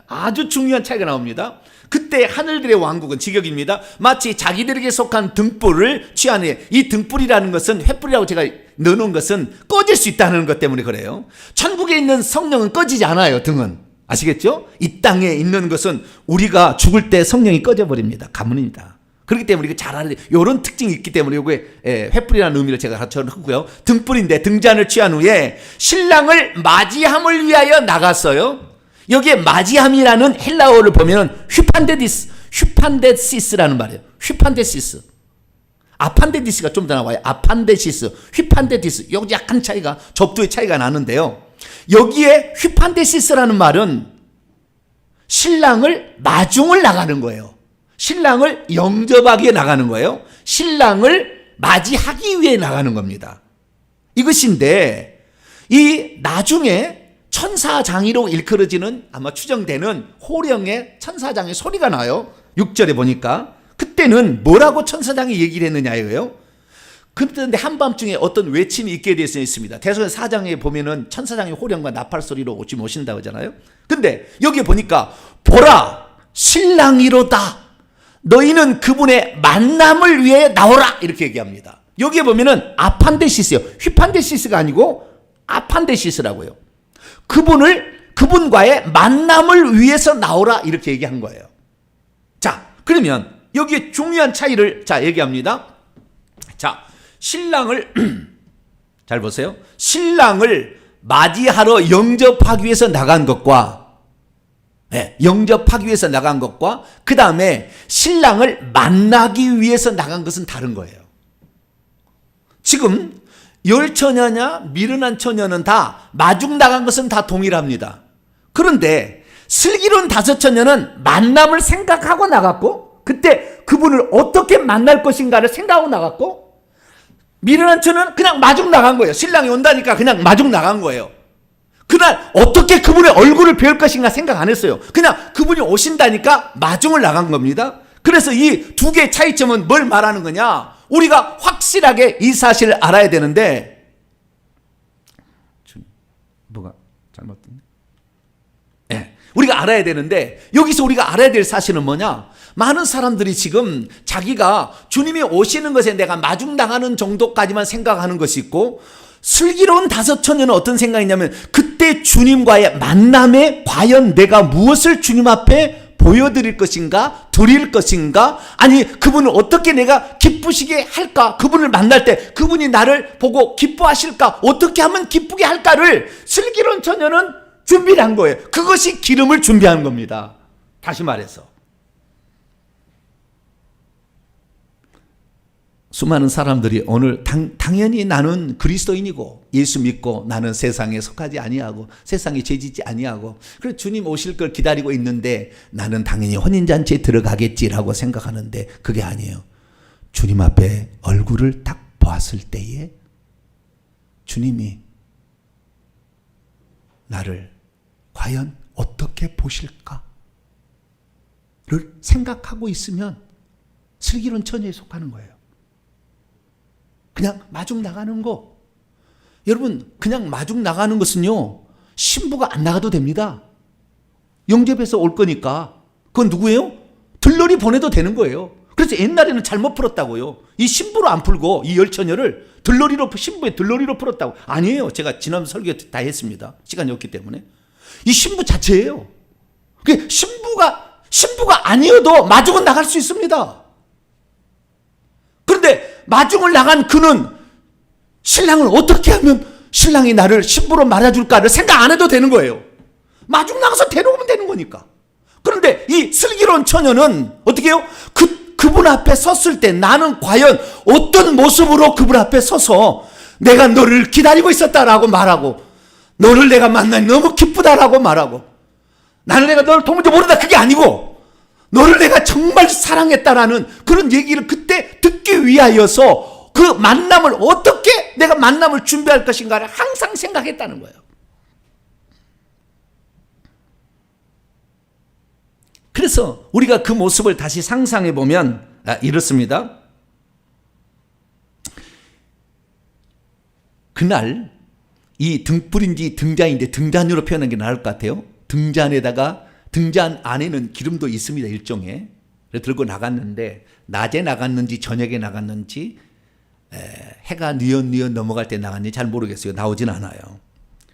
아주 중요한 차이가 나옵니다. 그때 하늘들의 왕국은 직역입니다. 마치 자기들에게 속한 등불을 취하네. 이 등불이라는 것은 횃불이라고 제가 넣어놓은 것은 꺼질 수 있다는 것 때문에 그래요. 천국에 있는 성령은 꺼지지 않아요. 등은 아시겠죠? 이 땅에 있는 것은 우리가 죽을 때 성령이 꺼져버립니다. 가문입니다. 그렇기 때문에 이거 잘 알아야 돼요. 이런 특징이 있기 때문에 이게 횃불이라는 의미를 제가 가르쳐놓고요. 등불인데 등잔을 취한 후에 신랑을 맞이함을 위하여 나갔어요. 여기에 맞이함이라는 헬라어를 보면 휘판데시스라는 말이에요. 휘판데시스. 아판데디스가 좀 더 나와요. 아판데시스, 휘판데디스. 여기 약간 차이가, 접두의 차이가 나는데요. 여기에 휘판데시스라는 말은 신랑을 마중을 나가는 거예요. 신랑을 영접하기 위해 나가는 거예요. 신랑을 맞이하기 위해 나가는 겁니다. 이것인데 이 나중에 천사장이로 일컬어지는 아마 추정되는 호령의 천사장의 소리가 나요. 6절에 보니까 그때 그때는 뭐라고 천사장이 얘기를 했느냐 이거예요. 그런데 한밤중에 어떤 외침이 있게 되어 있습니다. 대소서 4장에 보면은 천사장이 호령과 나팔 소리로 지금 오신다고 하잖아요. 근데 여기 보니까 보라 신랑이로다 너희는 그분의 만남을 위해 나오라 이렇게 얘기합니다. 여기에 보면은 아판데시스요. 휘판데시스가 아니고 아판데시스라고요. 그분과의 만남을 위해서 나오라 이렇게 얘기한 거예요. 자, 그러면 여기에 중요한 차이를 얘기합니다. 자, 신랑을 잘 보세요. 신랑을 맞이하러 영접하기 위해서 나간 것과 영접하기 위해서 나간 것과 그 다음에 신랑을 만나기 위해서 나간 것은 다른 거예요. 지금 열처녀냐 미련한 처녀는 다 마중 나간 것은 다 동일합니다. 그런데 슬기로운 다섯 처녀는 만남을 생각하고 나갔고 그때 그분을 어떻게 만날 것인가를 생각하고 나갔고 미련한 처녀는 그냥 마중 나간 거예요. 신랑이 온다니까 그냥 마중 나간 거예요. 그날 어떻게 그분의 얼굴을 배울 것인가 생각 안 했어요. 그냥 그분이 오신다니까 마중을 나간 겁니다. 그래서 이 두 개의 차이점은 뭘 말하는 거냐? 우리가 확실하게 이 사실을 알아야 되는데 뭐가 잘못됐네. 우리가 알아야 되는데 여기서 우리가 알아야 될 사실은 뭐냐? 많은 사람들이 지금 자기가 주님이 오시는 것에 내가 마중당하는 정도까지만 생각하는 것이 있고 슬기로운 다섯 처녀는 어떤 생각이냐면 그때 주님과의 만남에 과연 내가 무엇을 주님 앞에 보여드릴 것인가 드릴 것인가 아니 그분을 어떻게 내가 기쁘시게 할까 그분을 만날 때 그분이 나를 보고 기뻐하실까 어떻게 하면 기쁘게 할까를 슬기로운 처녀는 준비를 한 거예요. 그것이 기름을 준비하는 겁니다. 다시 말해서 수많은 사람들이 오늘 당연히 나는 그리스도인이고 예수 믿고 나는 세상에 속하지 아니하고 세상에 죄짓지 아니하고 그래서 주님 오실 걸 기다리고 있는데 나는 당연히 혼인잔치에 들어가겠지라고 생각하는데 그게 아니에요. 주님 앞에 얼굴을 딱 보았을 때에 주님이 나를 과연 어떻게 보실까를 생각하고 있으면 슬기로운 처녀에 속하는 거예요. 그냥 마중 나가는 거. 여러분 그냥 마중 나가는 것은요 신부가 안 나가도 됩니다. 영접해서 올 거니까. 그건 누구예요? 들러리 보내도 되는 거예요. 그래서 옛날에는 잘못 풀었다고요. 이 신부로 안 풀고 이 열처녀를 들러리로 신부의 들러리로 풀었다고. 아니에요. 제가 지난 설교 다 했습니다. 시간이 없기 때문에. 이 신부 자체예요. 신부가 아니어도 마중은 나갈 수 있습니다. 그런데 마중을 나간 그는 신랑을 어떻게 하면 신랑이 나를 신부로 말아줄까를 생각 안 해도 되는 거예요. 마중 나가서 데려오면 되는 거니까. 그런데 이 슬기로운 처녀는 어떻게 해요? 그분 앞에 섰을 때 나는 과연 어떤 모습으로 그분 앞에 서서 내가 너를 기다리고 있었다라고 말하고 너를 내가 만나니 너무 기쁘다라고 말하고 나는 내가 너를 도무지 모른다 그게 아니고 너를 내가 정말 사랑했다라는 그런 얘기를 그때 듣기 위하여서 그 만남을 어떻게 내가 만남을 준비할 것인가를 항상 생각했다는 거예요. 그래서 우리가 그 모습을 다시 상상해 보면 이렇습니다. 그날 이 등불인지 등잔인데 등잔으로 표현하는 게 나을 것 같아요. 등잔 안에는 기름도 있습니다. 일종의. 그래서 들고 나갔는데 낮에 나갔는지 저녁에 나갔는지 해가 뉘엿뉘엿 넘어갈 때 나갔는지 잘 모르겠어요. 나오진 않아요.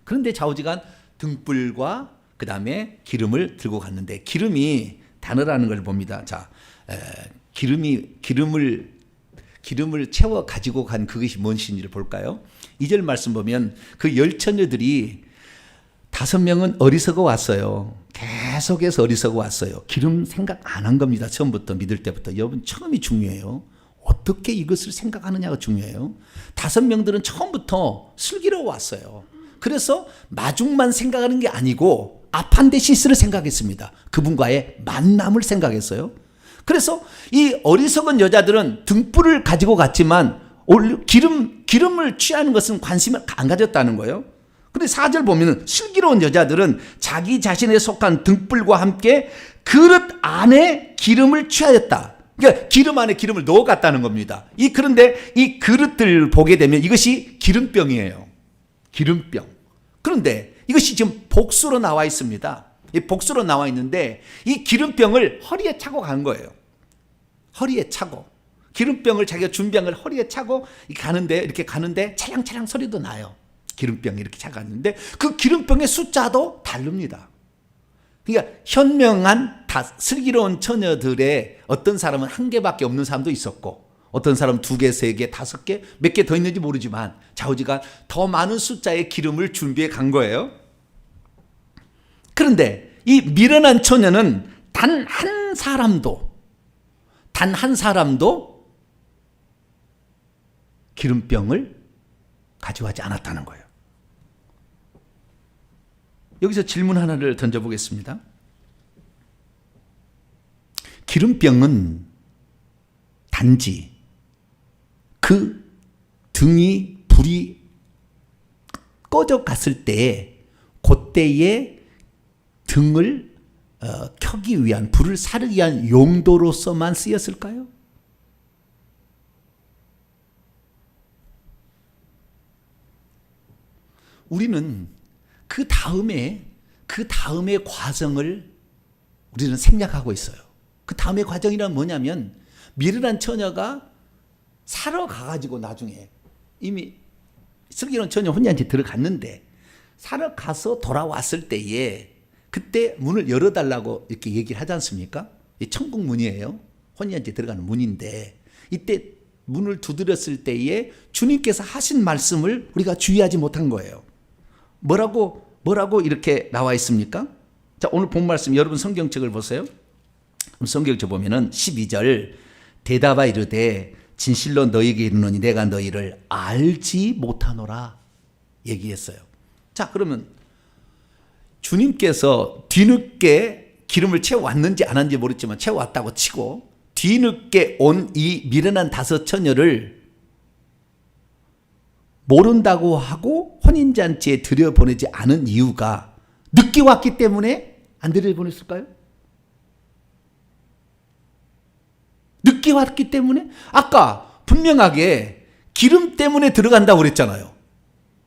그런데 좌우지간 등불과 그 다음에 기름을 들고 갔는데 기름이 단어라는 걸 봅니다. 자, 기름을 채워 가지고 간 그것이 무엇인지를 볼까요? 2절 말씀 보면 그 열처녀들이 5명은 어리석어 왔어요. 계속해서 어리석어 왔어요. 기름 생각 안 한 겁니다. 처음부터 믿을 때부터. 여러분 처음이 중요해요. 어떻게 이것을 생각하느냐가 중요해요. 5명들은 처음부터 슬기로워 왔어요. 그래서 마중만 생각하는 게 아니고 아판데시스를 생각했습니다. 그분과의 만남을 생각했어요. 그래서 이 어리석은 여자들은 등불을 가지고 갔지만 기름을 취하는 것은 관심을 안 가졌다는 거예요. 근데 4절 보면 슬기로운 여자들은 자기 자신에 속한 등불과 함께 그릇 안에 기름을 취하였다. 그러니까 기름 안에 기름을 넣어갔다는 겁니다. 그런데 이 그릇들 보게 되면 이것이 기름병이에요. 기름병. 그런데 이것이 지금 복수로 나와 있습니다. 이 복수로 나와 있는데 이 기름병을 허리에 차고 간 거예요. 허리에 차고. 기름병을 자기가 준비한 걸 허리에 차고 이렇게 가는데 차량차량 소리도 나요. 기름병이 이렇게 차갔는데 그 기름병의 숫자도 다릅니다. 그러니까 현명한 슬기로운 처녀들의 어떤 사람은 한 개밖에 없는 사람도 있었고 어떤 사람은 2개, 3개, 5개 몇 개 더 있는지 모르지만 좌우지간 더 많은 숫자의 기름을 준비해 간 거예요. 그런데 이 미련한 처녀는 단 한 사람도 기름병을 가져가지 않았다는 거예요. 여기서 질문 하나를 던져보겠습니다. 기름병은 단지 그 등이 불이 꺼져 갔을 때 그때에 등을 켜기 위한 불을 사르기 위한 용도로서만 쓰였을까요? 우리는 그 다음에 과정을 우리는 생략하고 있어요. 그 다음의 과정이란 뭐냐면 미련한 처녀가 사러 가가지고 나중에 이미 슬기로운 처녀 혼인잔치에 들어갔는데 사러 가서 돌아왔을 때에 그때 문을 열어달라고 이렇게 얘기를 하지 않습니까? 이 천국 문이에요. 혼인잔치에 들어가는 문인데 이때 문을 두드렸을 때에 주님께서 하신 말씀을 우리가 주의하지 못한 거예요. 뭐라고 이렇게 나와 있습니까? 자, 오늘 본 말씀 여러분 성경책을 보세요. 성경책 보면은 12절 대답하 이르되 진실로 너희에게 이르노니 내가 너희를 알지 못하노라 얘기했어요. 자, 그러면 주님께서 뒤늦게 기름을 채워왔는지 안 왔는지 모르지만 채워왔다고 치고 뒤늦게 온 이 미련한 5 처녀를 모른다고 하고 혼인잔치에 들여보내지 않은 이유가 늦게 왔기 때문에 안 들여보냈을까요? 늦게 왔기 때문에? 아까 분명하게 기름 때문에 들어간다고 그랬잖아요.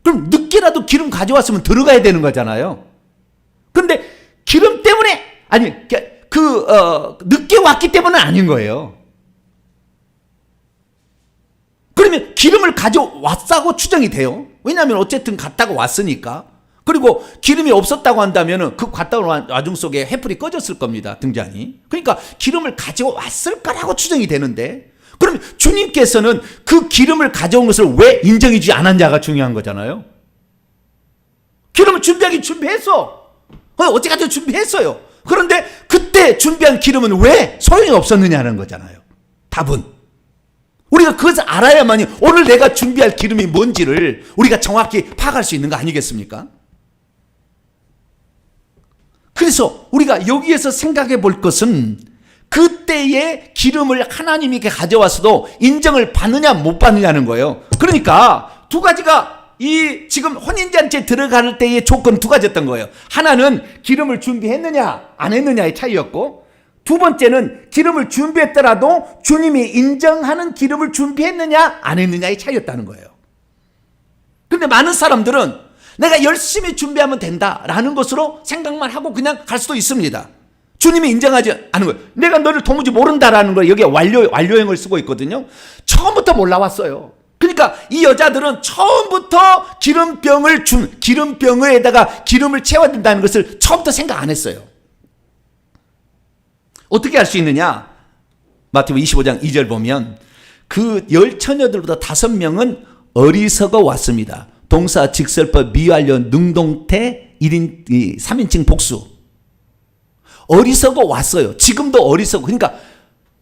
그럼 늦게라도 기름 가져왔으면 들어가야 되는 거잖아요. 그런데 기름 때문에 늦게 왔기 때문은 아닌 거예요. 그러면 기름을 가져왔다고 추정이 돼요. 왜냐하면 어쨌든 갔다가 왔으니까. 그리고 기름이 없었다고 한다면 그 갔다 온 와중 속에 횃불이 꺼졌을 겁니다. 등잔이. 그러니까 기름을 가져왔을 거라고 추정이 되는데 그러면 주님께서는 그 기름을 가져온 것을 왜 인정해 주지 않았냐가 중요한 거잖아요. 기름을 준비하긴 준비했어. 어찌가든 준비했어요. 그런데 그때 준비한 기름은 왜 소용이 없었느냐는 거잖아요. 답은. 우리가 그것을 알아야만이 오늘 내가 준비할 기름이 뭔지를 우리가 정확히 파악할 수 있는 거 아니겠습니까? 그래서 우리가 여기에서 생각해 볼 것은 그때의 기름을 하나님이 가져왔어도 인정을 받느냐 못 받느냐는 거예요. 그러니까 2가지가 이 지금 혼인잔치에 들어갈 때의 조건 2가지였던 거예요. 하나는 기름을 준비했느냐 안 했느냐의 차이였고 2번째는 기름을 준비했더라도 주님이 인정하는 기름을 준비했느냐 안 했느냐의 차이였다는 거예요. 그런데 많은 사람들은 내가 열심히 준비하면 된다라는 것으로 생각만 하고 그냥 갈 수도 있습니다. 주님이 인정하지 않은 거예요. 내가 너를 도무지 모른다라는 걸 여기에 완료형을 쓰고 있거든요. 처음부터 몰라왔어요. 그러니까 이 여자들은 처음부터 기름병에다가 기름을 채워야 된다는 것을 처음부터 생각 안 했어요. 어떻게 할 수 있느냐? 마태복음 25장 2절 보면 그 10 처녀들보다 5명은 어리석어 왔습니다. 동사, 직설법, 미완료, 능동태, 3인칭 복수. 어리석어 왔어요. 지금도 어리석어. 그러니까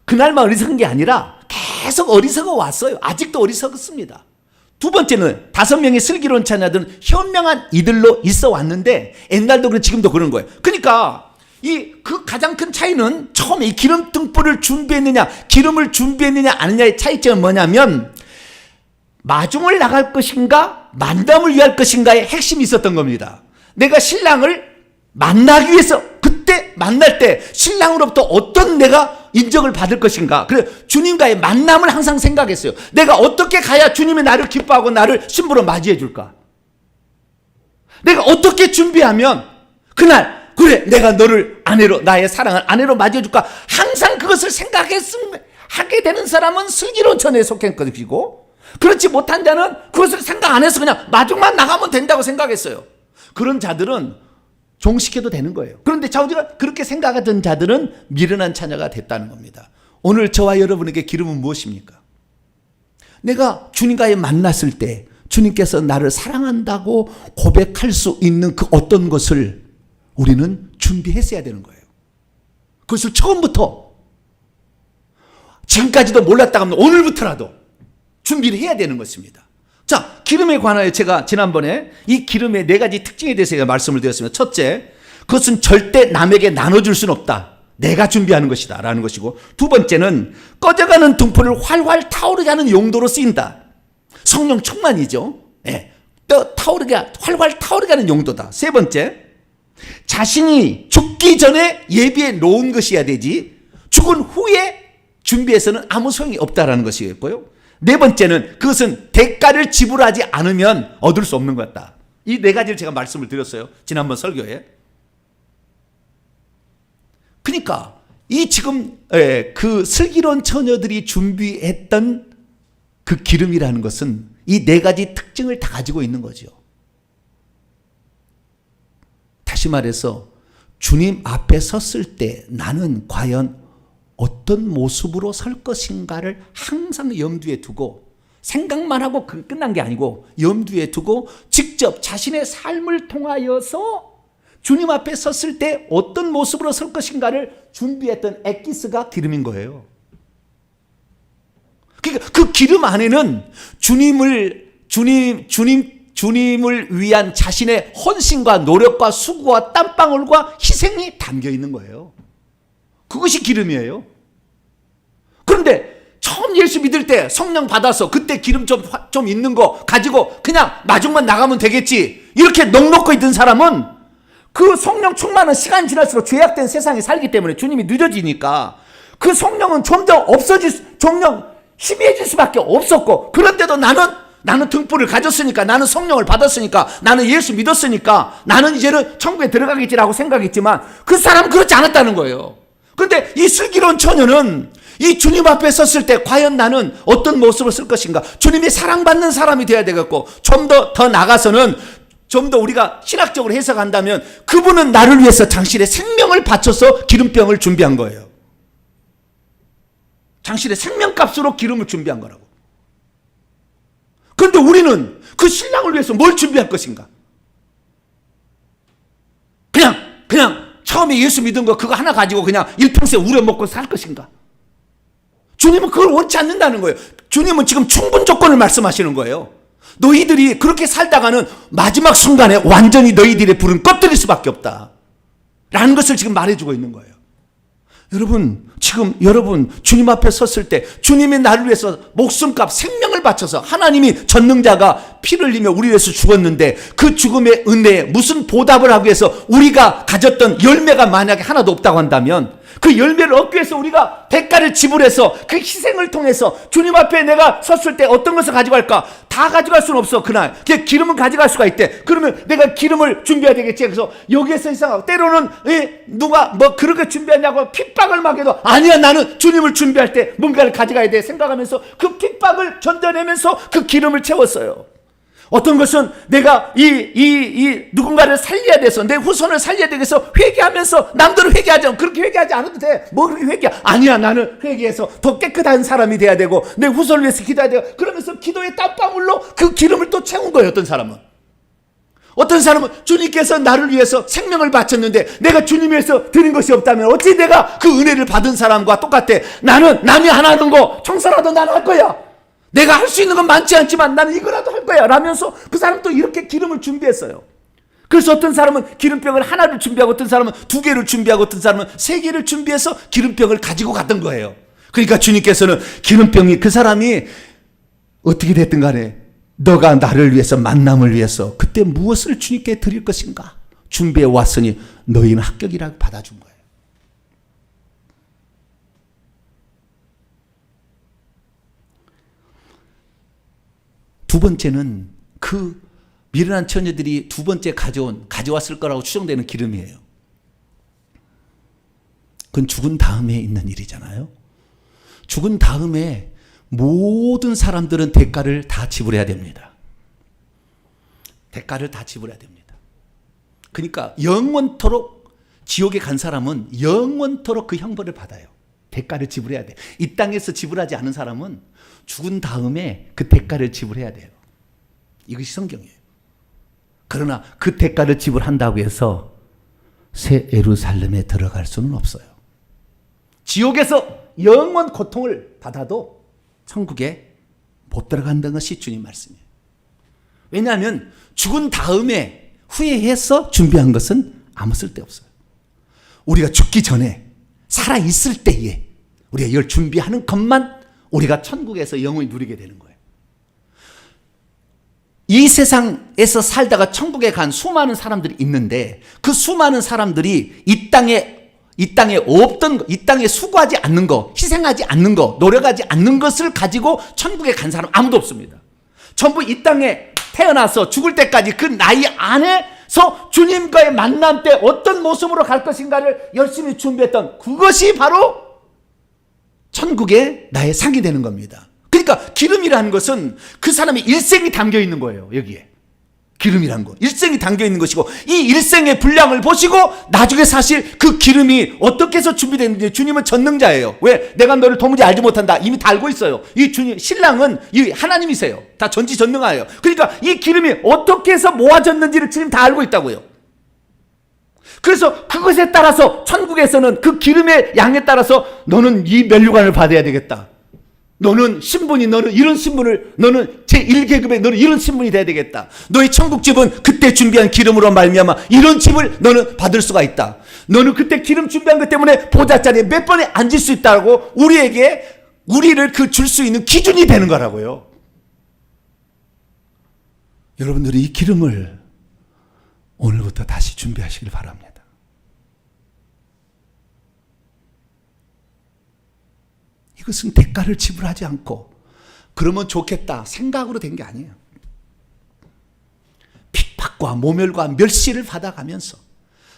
그날만 어리석은 게 아니라 계속 어리석어 왔어요. 아직도 어리석었습니다. 2번째는 5명의 슬기로운 처녀들은 현명한 이들로 있어 왔는데 옛날도 그렇고 지금도 그런 거예요. 그러니까 그 가장 큰 차이는 처음에 이 기름 등불을 준비했느냐, 기름을 준비했느냐, 아느냐의 차이점은 뭐냐면 마중을 나갈 것인가, 만담을 위할 것인가의 핵심이 있었던 겁니다. 내가 신랑을 만나기 위해서 그때 만날 때 신랑으로부터 어떤 내가 인정을 받을 것인가. 그래 주님과의 만남을 항상 생각했어요. 내가 어떻게 가야 주님이 나를 기뻐하고 나를 신부로 맞이해 줄까. 내가 어떻게 준비하면 그날 그래 내가 너를 아내로 나의 사랑을 아내로 맞이해 줄까. 항상 그것을 하게 되는 사람은 슬기로운 처녀에 속한 것이고, 그렇지 못한 자는 그것을 생각 안 해서 그냥 마중만 나가면 된다고 생각했어요. 그런 자들은 종식해도 되는 거예요. 그런데 우리가 그렇게 생각하던 자들은 미련한 처녀가 됐다는 겁니다. 오늘 저와 여러분에게 기름은 무엇입니까? 내가 주님과의 만났을 때 주님께서 나를 사랑한다고 고백할 수 있는 그 어떤 것을 우리는 준비했어야 되는 거예요. 그것을 처음부터 지금까지도 몰랐다가 하면 오늘부터라도 준비를 해야 되는 것입니다. 자, 기름에 관하여 제가 지난번에 이 기름의 4가지 특징에 대해서 제가 말씀을 드렸습니다. 첫째, 그것은 절대 남에게 나눠줄 수는 없다. 내가 준비하는 것이다 라는 것이고, 두 번째는 꺼져가는 등불을 활활 타오르게 하는 용도로 쓰인다. 성령 충만이죠. 예, 활활 타오르게 하는 용도다. 세 번째, 자신이 죽기 전에 예비해 놓은 것이어야 되지 죽은 후에 준비해서는 아무 소용이 없다라는 것이겠고요. 네 번째는 그것은 대가를 지불하지 않으면 얻을 수 없는 것 같다. 이 4가지를 제가 말씀을 드렸어요. 지난번 설교에. 그러니까 이 지금 그 슬기로운 처녀들이 준비했던 그 기름이라는 것은 이 4가지 특징을 다 가지고 있는 거죠. 다시 말해서 주님 앞에 섰을 때 나는 과연 어떤 모습으로 설 것인가를 항상 염두에 두고, 생각만 하고 끝난 게 아니고 염두에 두고 직접 자신의 삶을 통하여서 주님 앞에 섰을 때 어떤 모습으로 설 것인가를 준비했던 엑기스가 기름인 거예요. 그러니까 그 기름 안에는 주님을 위한 자신의 헌신과 노력과 수고와 땀방울과 희생이 담겨 있는 거예요. 그것이 기름이에요. 그런데 처음 예수 믿을 때 성령 받아서 그때 기름 좀 있는 거 가지고 그냥 마중만 나가면 되겠지 이렇게 넉넉히 있던 사람은 그 성령 충만은 시간이 지날수록 죄악된 세상에 살기 때문에 주님이 늦어지니까 그 성령은 점점 점점 희미해질 수밖에 없었고, 그런데도 나는 등불을 가졌으니까, 나는 성령을 받았으니까, 나는 예수 믿었으니까 나는 이제는 천국에 들어가겠지라고 생각했지만 그 사람은 그렇지 않았다는 거예요. 그런데 이 슬기로운 처녀는 이 주님 앞에 섰을 때 과연 나는 어떤 모습을 쓸 것인가, 주님이 사랑받는 사람이 되어야 되겠고, 좀 더 나가서는 좀 더 우리가 신학적으로 해석한다면 그분은 나를 위해서 당신의 생명을 바쳐서 기름병을 준비한 거예요. 당신의 생명값으로 기름을 준비한 거라고. 그런데 우리는 그 신랑을 위해서 뭘 준비할 것인가? 그냥 처음에 예수 믿은 거 그거 하나 가지고 그냥 일평생 우려먹고 살 것인가? 주님은 그걸 원치 않는다는 거예요. 주님은 지금 충분 조건을 말씀하시는 거예요. 너희들이 그렇게 살다가는 마지막 순간에 완전히 너희들의 불은 꺼뜨릴 수밖에 없다 라는 것을 지금 말해주고 있는 거예요. 여러분 주님 앞에 섰을 때 주님이 나를 위해서 목숨값 생명을 바쳐서, 하나님이 전능자가 피를 흘리며 우리 위해서 죽었는데 그 죽음의 은혜에 무슨 보답을 하기 위해서 우리가 가졌던 열매가 만약에 하나도 없다고 한다면 그 열매를 얻기 위해서 우리가 대가를 지불해서 그 희생을 통해서 주님 앞에 내가 섰을 때 어떤 것을 가져갈까? 다 가져갈 수는 없어. 그날 기름은 가져갈 수가 있대. 그러면 내가 기름을 준비해야 되겠지. 그래서 여기에서 이상하고, 때로는 누가 뭐 그렇게 준비하냐고 핍박을 막 해도 아니야, 나는 주님을 준비할 때 뭔가를 가져가야 돼 생각하면서 그 핍박을 견뎌내면서 그 기름을 채웠어요. 어떤 것은 내가 누군가를 살려야 돼서, 내 후손을 살려야 되겠어 회개하면서, 남들은 회개하지 않고 그렇게 회개하지 않아도 돼. 뭐 그렇게 회개? 아니야, 나는 회개해서 더 깨끗한 사람이 돼야 되고 내 후손을 위해서 기도해야 되고, 그러면서 기도의 땀방울로 그 기름을 또 채운 거예요. 어떤 사람은 주님께서 나를 위해서 생명을 바쳤는데 내가 주님 위해서 드린 것이 없다면 어찌 내가 그 은혜를 받은 사람과 똑같아? 나는 남이 안 하는 거 청소라도 나는 할 거야. 내가 할 수 있는 건 많지 않지만 나는 이거라도 할 거야 라면서 그 사람 또 이렇게 기름을 준비했어요. 그래서 어떤 사람은 기름병을 하나를 준비하고, 어떤 사람은 2개를 준비하고, 어떤 사람은 3개를 준비해서 기름병을 가지고 갔던 거예요. 그러니까 주님께서는 기름병이, 그 사람이 어떻게 됐든 간에 너가 나를 위해서, 만남을 위해서 그때 무엇을 주님께 드릴 것인가 준비해 왔으니 너희는 합격이라고 받아준 거예요. 두 번째는 그 미련한 처녀들이 두 번째 가져왔을 거라고 추정되는 기름이에요. 그건 죽은 다음에 있는 일이잖아요. 죽은 다음에 모든 사람들은 대가를 다 지불해야 됩니다. 대가를 다 지불해야 됩니다. 그러니까 영원토록 지옥에 간 사람은 영원토록 그 형벌을 받아요. 대가를 지불해야 돼. 이 땅에서 지불하지 않은 사람은 죽은 다음에 그 대가를 지불해야 돼요. 이것이 성경이에요. 그러나 그 대가를 지불한다고 해서 새 예루살렘에 들어갈 수는 없어요. 지옥에서 영원 고통을 받아도 천국에 못 들어간다는 것이 주님 말씀이에요. 왜냐하면 죽은 다음에 후회해서 준비한 것은 아무 쓸데없어요. 우리가 죽기 전에 살아있을 때에 우리가 이걸 준비하는 것만 우리가 천국에서 영원히 누리게 되는 거예요. 이 세상에서 살다가 천국에 간 수많은 사람들이 있는데 그 수많은 사람들이 이 땅에 없던 거, 이 땅에 수고하지 않는 거, 희생하지 않는 거, 노력하지 않는 것을 가지고 천국에 간 사람 아무도 없습니다. 전부 이 땅에 태어나서 죽을 때까지 그 나이 안에서 주님과의 만남 때 어떤 모습으로 갈 것인가를 열심히 준비했던 그것이 바로 천국의 나의 상이 되는 겁니다. 그러니까 기름이라는 것은 그 사람의 일생이 담겨 있는 거예요. 여기에 기름이란 거 일생이 담겨 있는 것이고 이 일생의 분량을 보시고 나중에 사실 그 기름이 어떻게 해서 준비되는지 주님은 전능자예요. 왜? 내가 너를 도무지 알지 못한다. 이미 다 알고 있어요. 이 주님 신랑은 이 하나님이세요. 다 전지전능하예요. 그러니까 이 기름이 어떻게 해서 모아졌는지를 주님 다 알고 있다고요. 그래서 그것에 따라서 천국에서는 그 기름의 양에 따라서 너는 이 면류관을 받아야 되겠다. 너는 신분이 너는 이런 신분을 너는 제1계급에 너는 이런 신분이 돼야 되겠다. 너의 천국집은 그때 준비한 기름으로 말미암아 이런 집을 너는 받을 수가 있다. 너는 그때 기름 준비한 것 때문에 보좌자리에 몇 번에 앉을 수 있다고 우리를 그 줄 수 있는 기준이 되는 거라고요. 여러분들이 이 기름을 오늘부터 다시 준비하시길 바랍니다. 이것은 대가를 지불하지 않고 그러면 좋겠다 생각으로 된 게 아니에요. 핍박과 모멸과 멸시를 받아가면서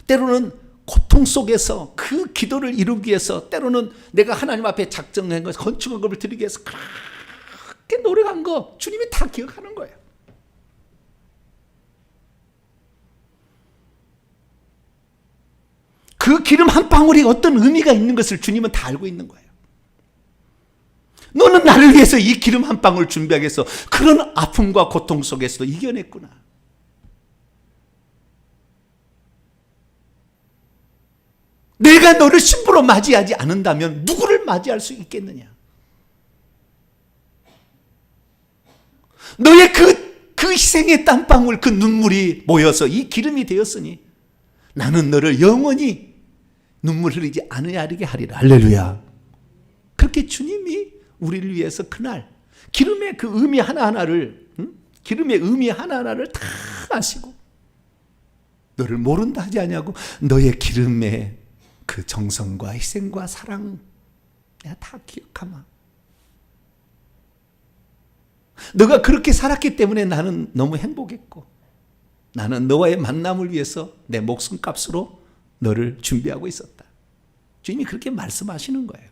때로는 고통 속에서 그 기도를 이루기 위해서 때로는 내가 하나님 앞에 작정한 것 건축한 것을 드리기 위해서 그렇게 노력한 거 주님이 다 기억하는 거예요. 그 기름 한 방울이 어떤 의미가 있는 것을 주님은 다 알고 있는 거예요. 너는 나를 위해서 이 기름 한 방울 준비하기 위해서 그런 아픔과 고통 속에서도 이겨냈구나. 내가 너를 신부로 맞이하지 않는다면 누구를 맞이할 수 있겠느냐. 너의 그 희생의 땀방울 그 눈물이 모여서 이 기름이 되었으니 나는 너를 영원히 눈물 흘리지 않으게 하리라. 할렐루야. 그렇게 주님이 우리를 위해서 그날 기름의 그 의미 하나하나를 기름의 의미 하나하나를 다 아시고 너를 모른다 하지 아니하고 너의 기름의 그 정성과 희생과 사랑 내가 다 기억하마. 너가 그렇게 살았기 때문에 나는 너무 행복했고 나는 너와의 만남을 위해서 내 목숨값으로 너를 준비하고 있었다. 주님이 그렇게 말씀하시는 거예요.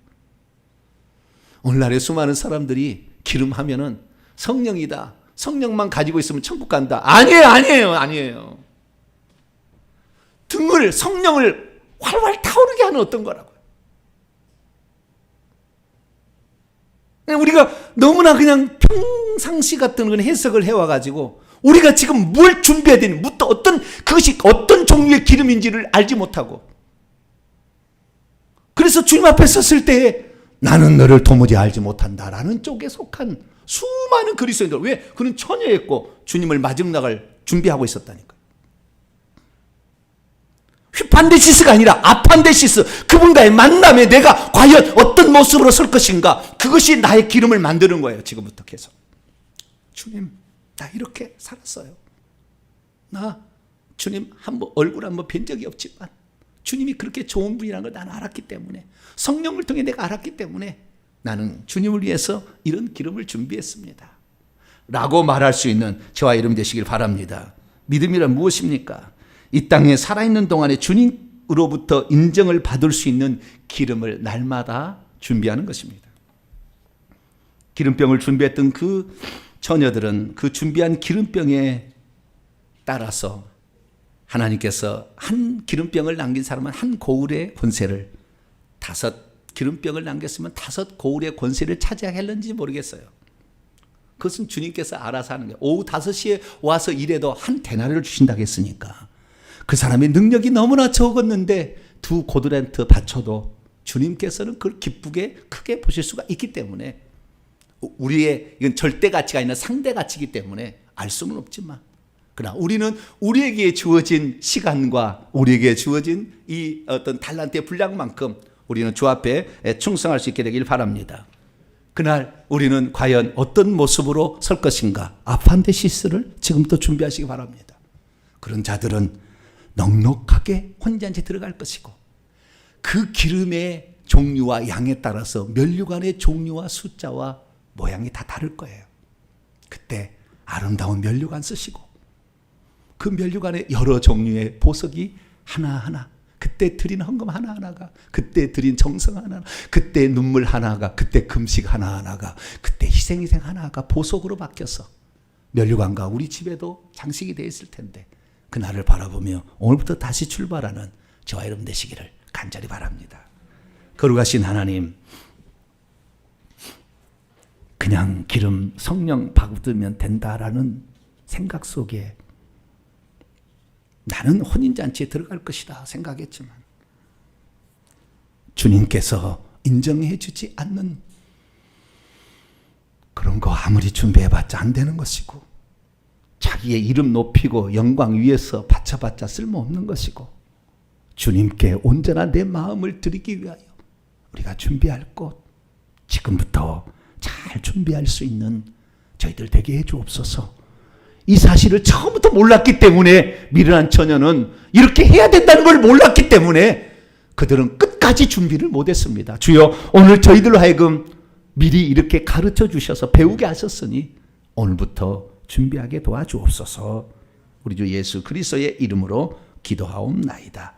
오늘날의 수많은 사람들이 기름하면은 성령이다. 성령만 가지고 있으면 천국 간다. 아니에요. 성령을 활활 타오르게 하는 어떤 거라고요. 우리가 너무나 그냥 평상시 같은 그런 해석을 해와가지고 우리가 지금 뭘 준비해야 되는 그것이 어떤 종류의 기름인지를 알지 못하고 그래서 주님 앞에 섰을 때에 나는 너를 도무지 알지 못한다라는 쪽에 속한 수많은 그리스도인들. 왜? 그는 처녀였고 주님을 마지막을 준비하고 있었다니까. 휘판데시스가 아니라 아판데시스, 그분과의 만남에 내가 과연 어떤 모습으로 설 것인가, 그것이 나의 기름을 만드는 거예요. 지금부터 계속. 주님, 나 이렇게 살았어요. 나 주님 얼굴 한번 뵌 적이 없지만 주님이 그렇게 좋은 분이라는 걸 나는 알았기 때문에, 성령을 통해 내가 알았기 때문에 나는 주님을 위해서 이런 기름을 준비했습니다. 라고 말할 수 있는 저와 여러분 되시길 바랍니다. 믿음이란 무엇입니까? 이 땅에 살아있는 동안에 주님으로부터 인정을 받을 수 있는 기름을 날마다 준비하는 것입니다. 기름병을 준비했던 그 처녀들은 그 준비한 기름병에 따라서 하나님께서 한 기름병을 남긴 사람은 한 고울의 권세를, 5 기름병을 남겼으면 5 고울의 권세를 차지하겠는지 모르겠어요. 그것은 주님께서 알아서 하는 거예요. 오후 5시에 와서 일해도 한 데나리를 주신다고 했으니까 그 사람의 능력이 너무나 적었는데 2 고드란트 바쳐도 주님께서는 그걸 기쁘게 크게 보실 수가 있기 때문에, 우리의 이건 절대 가치가 아니라 상대 가치이기 때문에 알 수는 없지만, 그러나 우리는 우리에게 주어진 시간과 우리에게 주어진 이 어떤 달란트의 분량만큼 우리는 주 앞에 충성할 수 있게 되길 바랍니다. 그날 우리는 과연 어떤 모습으로 설 것인가? 아판데시스를 지금부터 준비하시기 바랍니다. 그런 자들은 넉넉하게 혼잔치 들어갈 것이고, 그 기름의 종류와 양에 따라서 면류관의 종류와 숫자와 모양이 다 다를 거예요. 그때 아름다운 면류관 쓰시고, 그 면류관에 여러 종류의 보석이 하나하나, 그때 드린 헌금 하나하나가, 그때 드린 정성 하나하나, 그때 눈물 하나가, 그때 금식 하나하나가, 그때 희생 하나가 보석으로 바뀌어서 면류관과 우리 집에도 장식이 되어 있을 텐데, 그날을 바라보며 오늘부터 다시 출발하는 저와 여러분 되시기를 간절히 바랍니다. 거룩하신 하나님, 그냥 기름 성령 받으면 된다라는 생각 속에 나는 혼인잔치에 들어갈 것이다 생각했지만, 주님께서 인정해 주지 않는 그런 거 아무리 준비해봤자 안 되는 것이고, 자기의 이름 높이고 영광 위에서 바쳐봤자 쓸모없는 것이고, 주님께 온전한 내 마음을 드리기 위하여 우리가 준비할 것, 지금부터 잘 준비할 수 있는 저희들 되게 해 주옵소서. 이 사실을 처음부터 몰랐기 때문에 미련한 처녀는 이렇게 해야 된다는 걸 몰랐기 때문에 그들은 끝까지 준비를 못했습니다. 주여, 오늘 저희들로 하여금 미리 이렇게 가르쳐 주셔서 배우게 하셨으니 오늘부터 준비하게 도와주옵소서. 우리 주 예수 그리스도의 이름으로 기도하옵나이다.